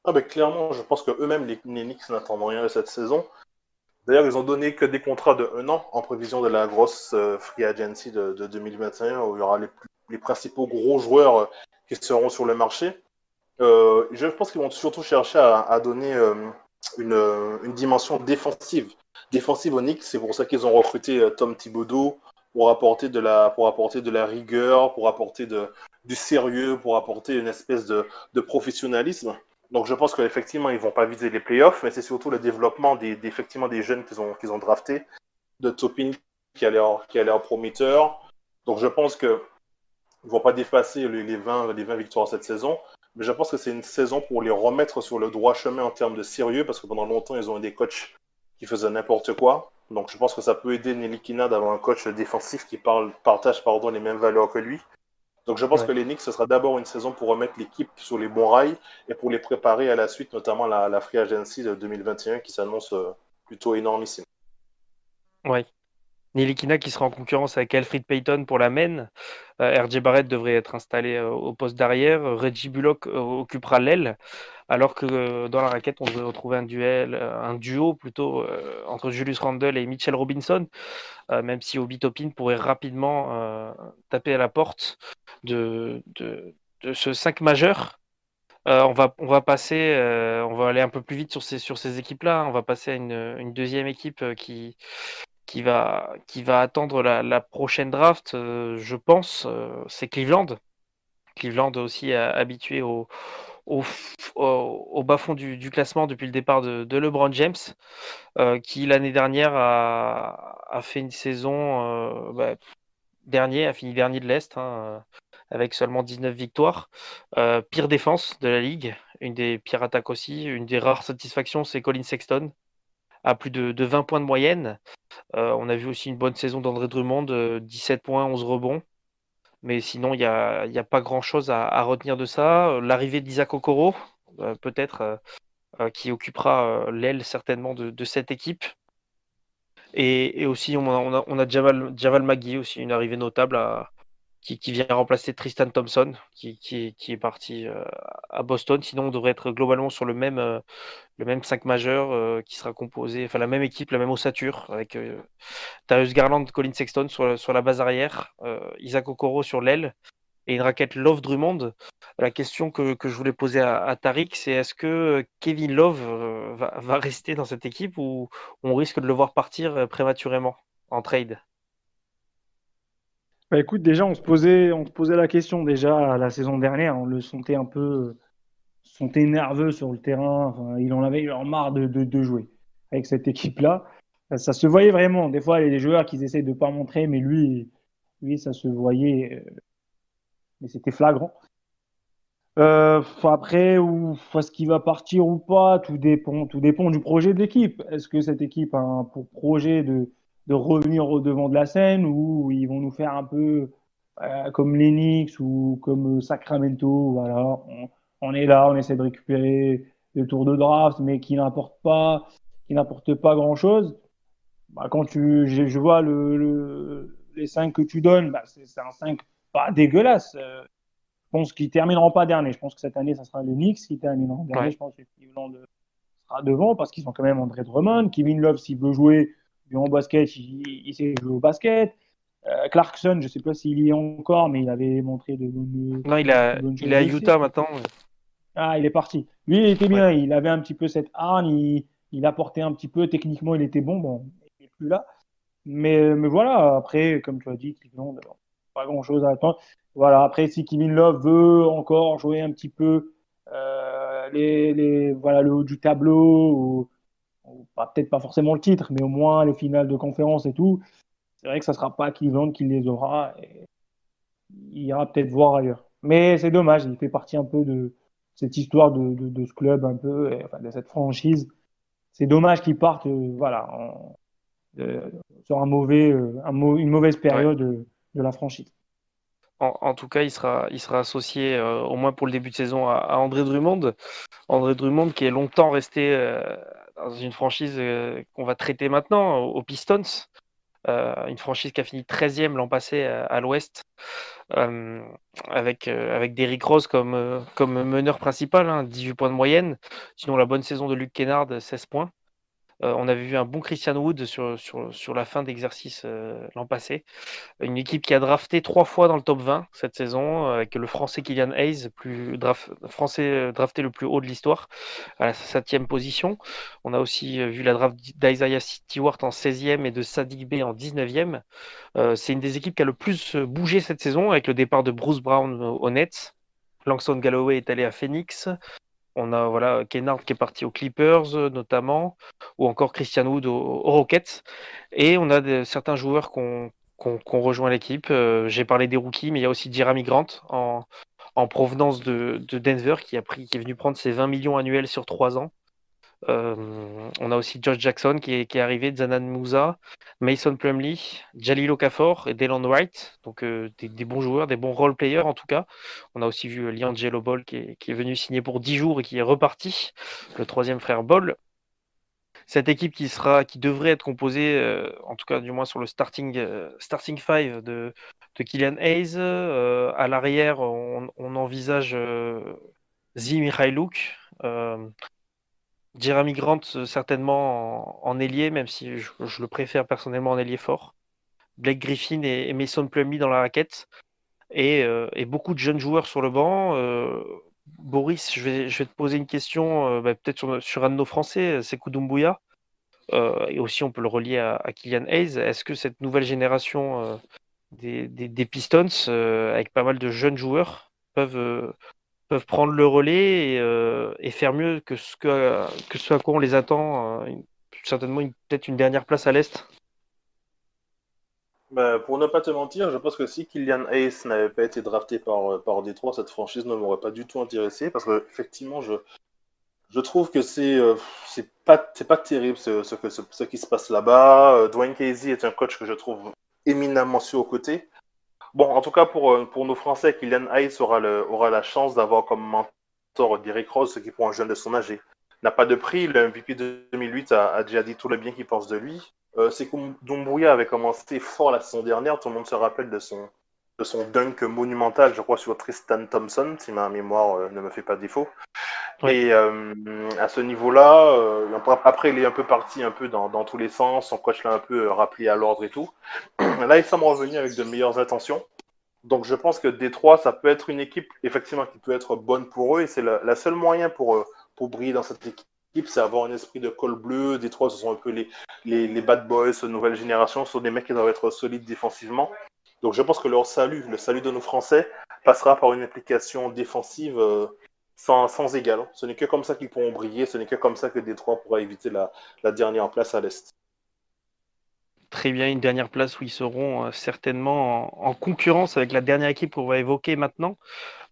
Ah ben clairement, je pense que eux-mêmes, les Knicks n'attendent rien de cette saison. D'ailleurs, ils ont donné que des contrats de 1 an en prévision de la grosse free agency de 2021 où il y aura les principaux gros joueurs qui seront sur le marché. Je pense qu'ils vont surtout chercher à donner une dimension défensive aux Knicks. C'est pour ça qu'ils ont recruté Tom Thibodeau pour apporter de la rigueur, pour apporter du sérieux, pour apporter une espèce de professionnalisme. Donc je pense qu'effectivement, ils ne vont pas viser les playoffs, mais c'est surtout le développement effectivement, des jeunes qu'ils ont draftés, de Topin qui a l'air prometteur. Donc je pense qu'ils ne vont pas dépasser les 20 victoires cette saison, mais je pense que c'est une saison pour les remettre sur le droit chemin en termes de sérieux, parce que pendant longtemps, ils ont eu des coachs qui faisaient n'importe quoi. Donc je pense que ça peut aider Nelikina d'avoir un coach défensif qui partage les mêmes valeurs que lui. Donc je pense Ouais. que les Knicks, ce sera d'abord une saison pour remettre l'équipe sur les bons rails et pour les préparer à la suite, notamment la Free Agency de 2021 qui s'annonce plutôt énormissime. Ouais. Nilikina qui sera en concurrence avec Elfrid Payton pour la main. RJ Barrett devrait être installé au poste d'arrière. Reggie Bullock occupera l'aile. Alors que dans la raquette, on devrait retrouver un duo plutôt entre Julius Randle et Mitchell Robinson, même si Obi Toppin pourrait rapidement taper à la porte de ce 5 majeur. On va aller un peu plus vite sur ces équipes-là, hein. On va passer à une deuxième équipe qui va attendre la prochaine draft, je pense, c'est Cleveland. Cleveland aussi habitué au bas-fond du classement depuis le départ de LeBron James, qui l'année dernière a fait une saison a fini dernier de l'Est, hein, avec seulement 19 victoires. Pire défense de la ligue, une des pires attaques aussi. Une des rares satisfactions, c'est Colin Sexton, à plus de 20 points de moyenne. On a vu aussi une bonne saison d'André Drummond, 17 points, 11 rebonds. Mais sinon, il y a pas grand-chose à retenir de ça. L'arrivée d'Isaac Okoro, peut-être, qui occupera l'aile certainement de cette équipe. Et aussi, on a Javal McGee aussi, une arrivée notable qui vient remplacer Tristan Thompson, qui est parti à Boston. Sinon, on devrait être globalement sur le même 5 majeur qui sera composé, enfin la même équipe, la même ossature, avec Darius Garland, Colin Sexton sur la base arrière, Isaac Okoro sur l'aile et une raquette Love Drummond. La question que je voulais poser à Tariq, c'est est-ce que Kevin Love va rester dans cette équipe ou on risque de le voir partir prématurément en trade? Bah, écoute, déjà, on se posait la question déjà la saison dernière. On le sentait nerveux sur le terrain. Enfin, il en avait eu en marre de jouer avec cette équipe-là. Ça se voyait vraiment. Des fois, il y a des joueurs qui essaient de pas montrer, mais lui, ça se voyait, mais c'était flagrant. Après, est-ce qu'il va partir ou pas, tout dépend du projet de l'équipe. Est-ce que cette équipe a pour projet de revenir au devant de la scène ou ils vont nous faire un peu comme l'Enix ou comme Sacramento, voilà, on est là, on essaie de récupérer le tour de draft, mais qui n'apporte pas grand-chose. Bah, quand je vois les 5 que tu donnes, bah, c'est un 5 pas dégueulasse. Je pense qu'ils termineront pas dernier. Je pense que cette année, ça sera les Knicks qui termineront dernier. Ouais. Je pense que Cleveland sera devant parce qu'ils ont quand même André Drummond. Kevin Love, s'il veut jouer du en basket, il sait jouer au basket. Clarkson, je ne sais pas s'il y est encore, mais il avait montré Non, de bonnes il est choses à aussi. Utah maintenant. Ah, il est parti. Lui, il était Ouais. bien. Il avait un petit peu cette hargne. Il apportait un petit peu. Techniquement, il était bon. Bon, il n'est plus là. Mais voilà, après, comme tu as dit, Cleveland, pas grand-chose à attendre. Voilà, après, si Kevin Love veut encore jouer un petit peu voilà, le haut du tableau, peut-être pas forcément le titre, mais au moins les finales de conférence et tout, c'est vrai que ça sera pas Cleveland qui les aura. Et il ira peut-être voir ailleurs. Mais c'est dommage, il fait partie un peu de cette histoire de ce club, un peu, enfin, de cette franchise. C'est dommage qu'il parte voilà, euh, sur une mauvaise Ouais. période de la franchise. En tout cas, il sera associé, au moins pour le début de saison, à André Drummond. André Drummond qui est longtemps resté dans une franchise qu'on va traiter maintenant, aux Pistons. Une franchise qui a fini 13e l'an passé à l'Ouest, euh, avec Derrick Rose comme meneur principal, 18 points de moyenne. Sinon, la bonne saison de Luke Kennard, 16 points. On avait vu un bon Christian Wood sur la fin d'exercice l'an passé. Une équipe qui a drafté 3 fois dans le top 20 cette saison, avec le français Kylian Hayes, français drafté le plus haut de l'histoire, à la 7e position. On a aussi vu la draft d'Isaiah Stewart en 16e et de Sadiq Bey en 19e. C'est une des équipes qui a le plus bougé cette saison, avec le départ de Bruce Brown aux Nets. Langston Galloway est allé à Phoenix. On a voilà, Kennard qui est parti aux Clippers notamment, ou encore Christian Wood aux Rockets. Et on a certains joueurs qui ont rejoint l'équipe. J'ai parlé des rookies, mais il y a aussi Jeremy Grant en provenance de Denver qui est venu prendre ses 20 millions annuels sur 3 ans. On a aussi Josh Jackson qui est arrivé, Zanan Moussa, Mason Plumlee, Jalil Okafor et Delon Wright. Donc des bons joueurs, des bons role players en tout cas. On a aussi vu Liangelo Ball qui est venu signer pour 10 jours et qui est reparti, le troisième frère Ball. Cette équipe qui devrait être composée, en tout cas du moins sur le starting five de Kylian Hayes. À l'arrière, on envisage Zi Mikhailuk. Jeremy Grant, certainement en ailier, même si je le préfère personnellement en ailier fort. Blake Griffin et Mason Plumlee dans la raquette. Et beaucoup de jeunes joueurs sur le banc. Boris, je vais te poser une question, peut-être sur un de nos Français, Sekou Doumbouya. Et aussi, on peut le relier à Kylian Hayes. Est-ce que cette nouvelle génération des Pistons, avec pas mal de jeunes joueurs, peuvent prendre le relais et faire mieux que ce à quoi on les attend, certainement peut-être une dernière place à l'Est. Pour ne pas te mentir, je pense que si Kylian Hayes n'avait pas été drafté par Détroit, cette franchise ne m'aurait pas du tout intéressé parce que effectivement, je trouve que c'est pas terrible ce qui se passe là-bas. Dwayne Casey est un coach que je trouve éminemment surcoté. Bon, en tout cas pour nos Français, Kylian Hayes aura la chance d'avoir comme mentor Derrick Rose, qui pour un jeune de son âge n'a pas de prix. Le MVP de 2008 a déjà dit tout le bien qu'il pense de lui. Sekou Doumbouya avait commencé fort la saison dernière. Tout le monde se rappelle de son dunk monumental, je crois, sur Tristan Thompson, si ma mémoire ne me fait pas défaut. Oui. Et à ce niveau-là, après, il est un peu parti un peu dans tous les sens. Son coach l'a un peu rappelé à l'ordre et tout. Là, il semble revenir avec de meilleures intentions. Donc, je pense que Détroit, ça peut être une équipe, effectivement, qui peut être bonne pour eux. Et c'est la seule moyen pour briller dans cette équipe, c'est avoir un esprit de col bleu. Détroit, ce sont un peu les bad boys, nouvelle génération. Ce sont des mecs qui doivent être solides défensivement. Donc, je pense que le salut de nos Français, passera par une application défensive sans égal. Ce n'est que comme ça qu'ils pourront briller. Ce n'est que comme ça que Détroit pourra éviter la dernière place à l'Est. Très bien, une dernière place où ils seront certainement en concurrence avec la dernière équipe qu'on va évoquer maintenant,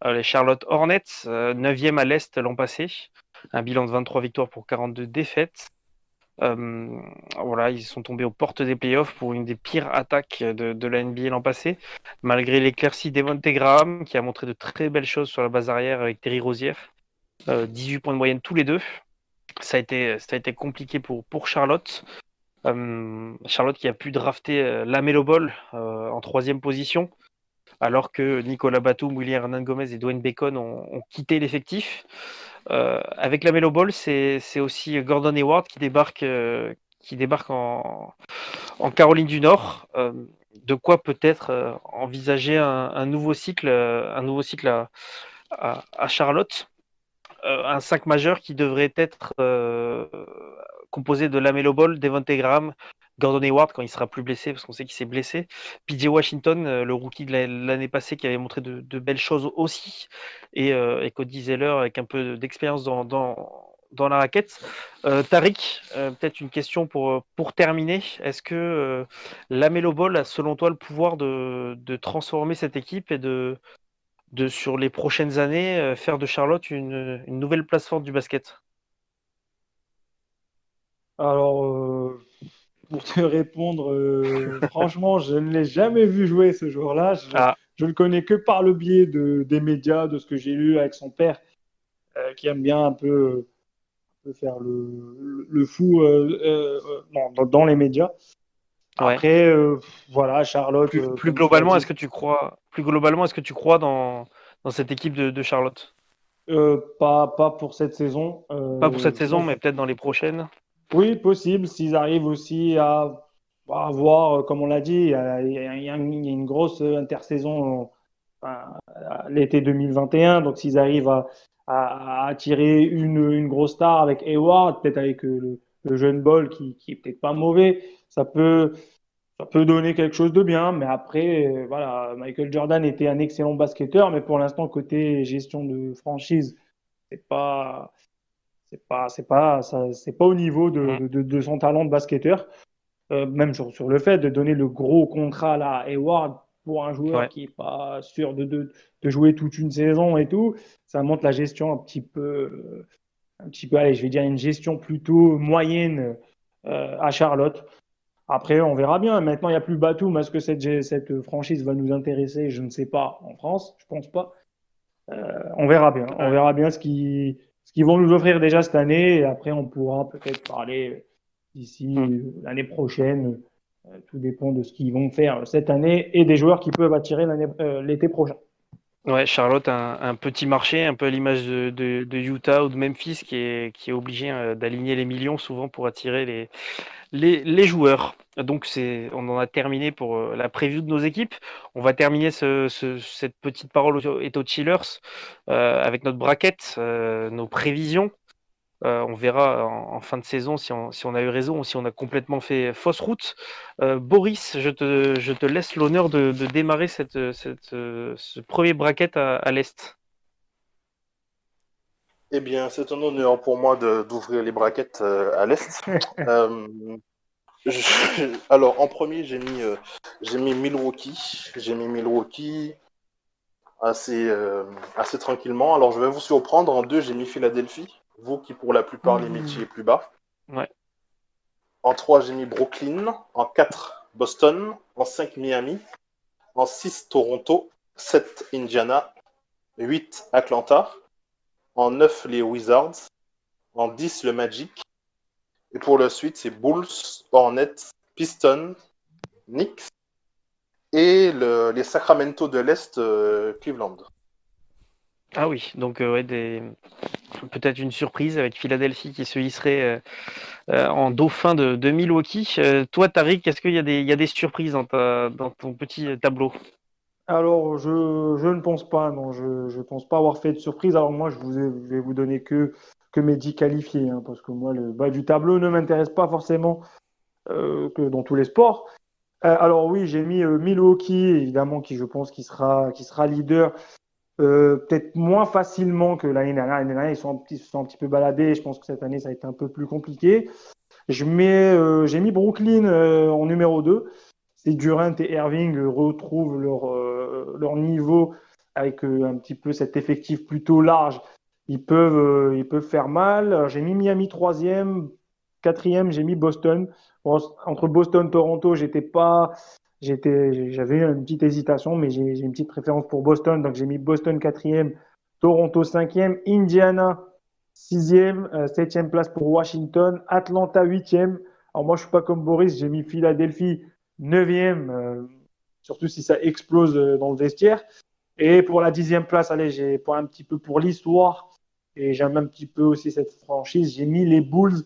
les Charlotte Hornets, 9e à l'Est l'an passé, un bilan de 23 victoires pour 42 défaites. Voilà, ils sont tombés aux portes des playoffs pour une des pires attaques de la NBA l'an passé, malgré l'éclaircie d'Evonte Graham, qui a montré de très belles choses sur la base arrière avec Terry Rozier. 18 points de moyenne tous les deux. Ça a été compliqué pour Charlotte. Charlotte qui a pu drafter LaMelo Ball en 3e position, alors que Nicolas Batum, William Hernan Gomez et Dwayne Bacon ont quitté l'effectif. Avec LaMelo Ball, c'est aussi Gordon Hayward qui débarque en Caroline du Nord. De quoi peut-être envisager un nouveau cycle à Charlotte. Un 5 majeur qui devrait être composé de LaMelo Ball, Devonte Graham, Gordon Hayward quand il sera plus blessé, parce qu'on sait qu'il s'est blessé, PJ Washington, le rookie de l'année passée qui avait montré de belles choses aussi, et Cody Zeller avec un peu d'expérience dans la raquette. Tariq, peut-être une question pour terminer. Est-ce que LaMelo Ball a selon toi le pouvoir de transformer cette équipe et de sur les prochaines années, faire de Charlotte une nouvelle place forte du basket? Alors, pour te répondre, franchement, je ne l'ai jamais vu jouer ce joueur-là. Ah, Je le connais que par le biais des médias, de ce que j'ai lu avec son père, qui aime bien un peu faire le fou dans les médias. ouais. Après, voilà, Charlotte, Plus comme tu l'as globalement, dit, est-ce que tu crois dans cette équipe de Charlotte? pas pour cette saison. Pas pour cette Je saison, pense, mais peut-être dans les prochaines. oui, possible, s'ils arrivent aussi à avoir, comme on l'a dit, il y a une grosse intersaison l'été 2021. Donc, s'ils arrivent à attirer une grosse star avec Hayward, peut-être avec le jeune Ball qui est peut-être pas mauvais, ça peut donner quelque chose de bien. Mais après, voilà, Michael Jordan était un excellent basketteur, mais pour l'instant, côté gestion de franchise, c'est pas, c'est pas au niveau Mm. de son talent de basketteur. Même sur le fait de donner le gros contrat là, à Hayward pour un joueur Ouais. qui n'est pas sûr de jouer toute une saison et tout, ça montre la gestion un petit peu, allez, je vais dire une gestion plutôt moyenne à Charlotte. Après, on verra bien. Maintenant, il n'y a plus Batum. Est-ce que cette franchise va nous intéresser? Je ne sais pas. En France, je pense pas. On verra bien. On Ouais. verra bien ce qu'ils vont nous offrir déjà cette année. Et après, on pourra peut-être parler d'ici Mm. l'année prochaine. Tout dépend de ce qu'ils vont faire cette année et des joueurs qui peuvent attirer l'été prochain. Ouais, Charlotte, un petit marché, un peu à l'image de Utah ou de Memphis, qui est obligé d'aligner les millions souvent pour attirer les joueurs. Donc on en a terminé pour la preview de nos équipes. On va terminer cette petite parole aux Chillers avec notre bracket, nos prévisions. On verra en fin de saison si on a eu raison ou si on a complètement fait fausse route. Boris, je te laisse l'honneur de démarrer ce premier bracket à l'Est. Eh bien, c'est un honneur pour moi d'ouvrir les braquettes à l'Est. Euh, Alors, en premier, j'ai mis Milwaukee. J'ai mis Milwaukee assez tranquillement. Alors, je vais vous surprendre. En 2, j'ai mis Philadelphie. Vous qui, pour la plupart, les métiers plus bas. Ouais. En 3, j'ai mis Brooklyn. En 4, Boston. En 5, Miami. En 6, Toronto. 7, Indiana. 8, Atlanta. En 9, les Wizards. En 10, le Magic. Et pour la suite, c'est Bulls, Hornets, Pistons, Knicks et les Sacramento de l'Est, Cleveland. Ah oui, donc peut-être une surprise avec Philadelphie qui se hisserait en dauphin de Milwaukee. Toi, Tariq, est-ce qu'il y a des surprises dans ton petit tableau? Alors, je ne pense pas, non, je pense pas avoir fait de surprise. Alors moi, je vais vous donner que mes 10 qualifiés, hein, parce que moi, le bas du tableau ne m'intéresse pas forcément que dans tous les sports. Alors oui, j'ai mis Milwaukee, évidemment, qui je pense qui sera leader, peut-être moins facilement que l'année dernière. L'année dernière, se sont un petit peu baladés. Je pense que cette année, ça a été un peu plus compliqué. J'ai mis Brooklyn en numéro 2. Si Durant et Irving retrouvent leur niveau avec un petit peu cet effectif plutôt large, ils peuvent faire mal. Alors, j'ai mis Miami troisième, quatrième, j'ai mis Boston. Bon, entre Boston et Toronto, j'avais eu une petite hésitation, mais j'ai une petite préférence pour Boston, donc j'ai mis Boston quatrième, Toronto cinquième, Indiana sixième, septième place pour Washington, Atlanta huitième. Alors moi, je suis pas comme Boris, j'ai mis Philadelphie neuvième, surtout si ça explose dans le vestiaire. Et pour la 10e place, allez, j'ai pas un petit peu pour l'histoire et j'aime un petit peu aussi cette franchise. J'ai mis les Bulls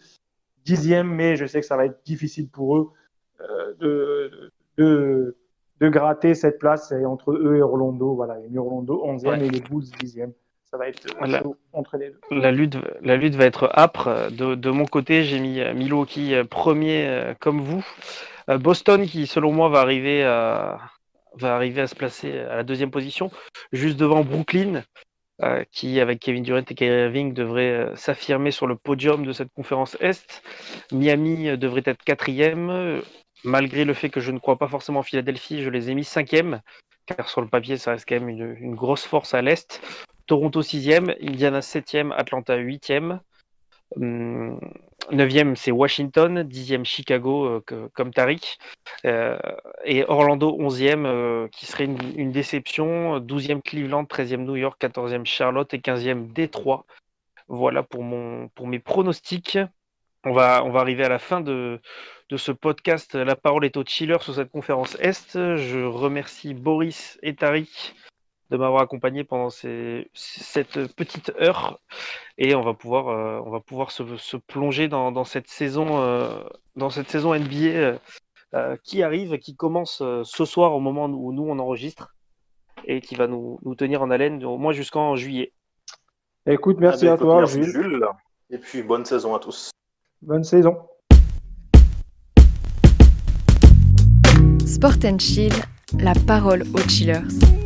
10e, mais je sais que ça va être difficile pour eux de gratter cette place entre eux et Orlando. Voilà, j'ai mis Orlando 11e et les Bulls 10e. Ça va être La, chaud entre les deux. la lutte va être âpre. De mon côté, j'ai mis Milwaukee premier comme vous. Boston qui, selon moi, va arriver à se placer à la deuxième position, juste devant Brooklyn, qui, avec Kevin Durant et Kyrie Irving, devrait s'affirmer sur le podium de cette conférence Est. Miami devrait être quatrième, malgré le fait que je ne crois pas forcément en Philadelphie, je les ai mis cinquième, car sur le papier, ça reste quand même une grosse force à l'Est. Toronto sixième, Indiana septième, Atlanta huitième. 9e, c'est Washington, 10e Chicago, comme Tariq, et Orlando 11e, qui serait une déception, 12e Cleveland, 13e New York, 14e Charlotte et 15e Détroit. Voilà pour mes pronostics. On va arriver à la fin de ce podcast. La parole est aux chillers sur cette conférence Est. Je remercie Boris et Tariq de m'avoir accompagné pendant cette petite heure. Et on va pouvoir se plonger dans cette saison NBA qui arrive, qui commence ce soir au moment où nous on enregistre et qui va nous tenir en haleine au moins jusqu'en juillet. Écoute, merci à toi, merci Jules. Jules. Et puis bonne saison à tous. Bonne saison. Sport & Chill, la parole aux chillers.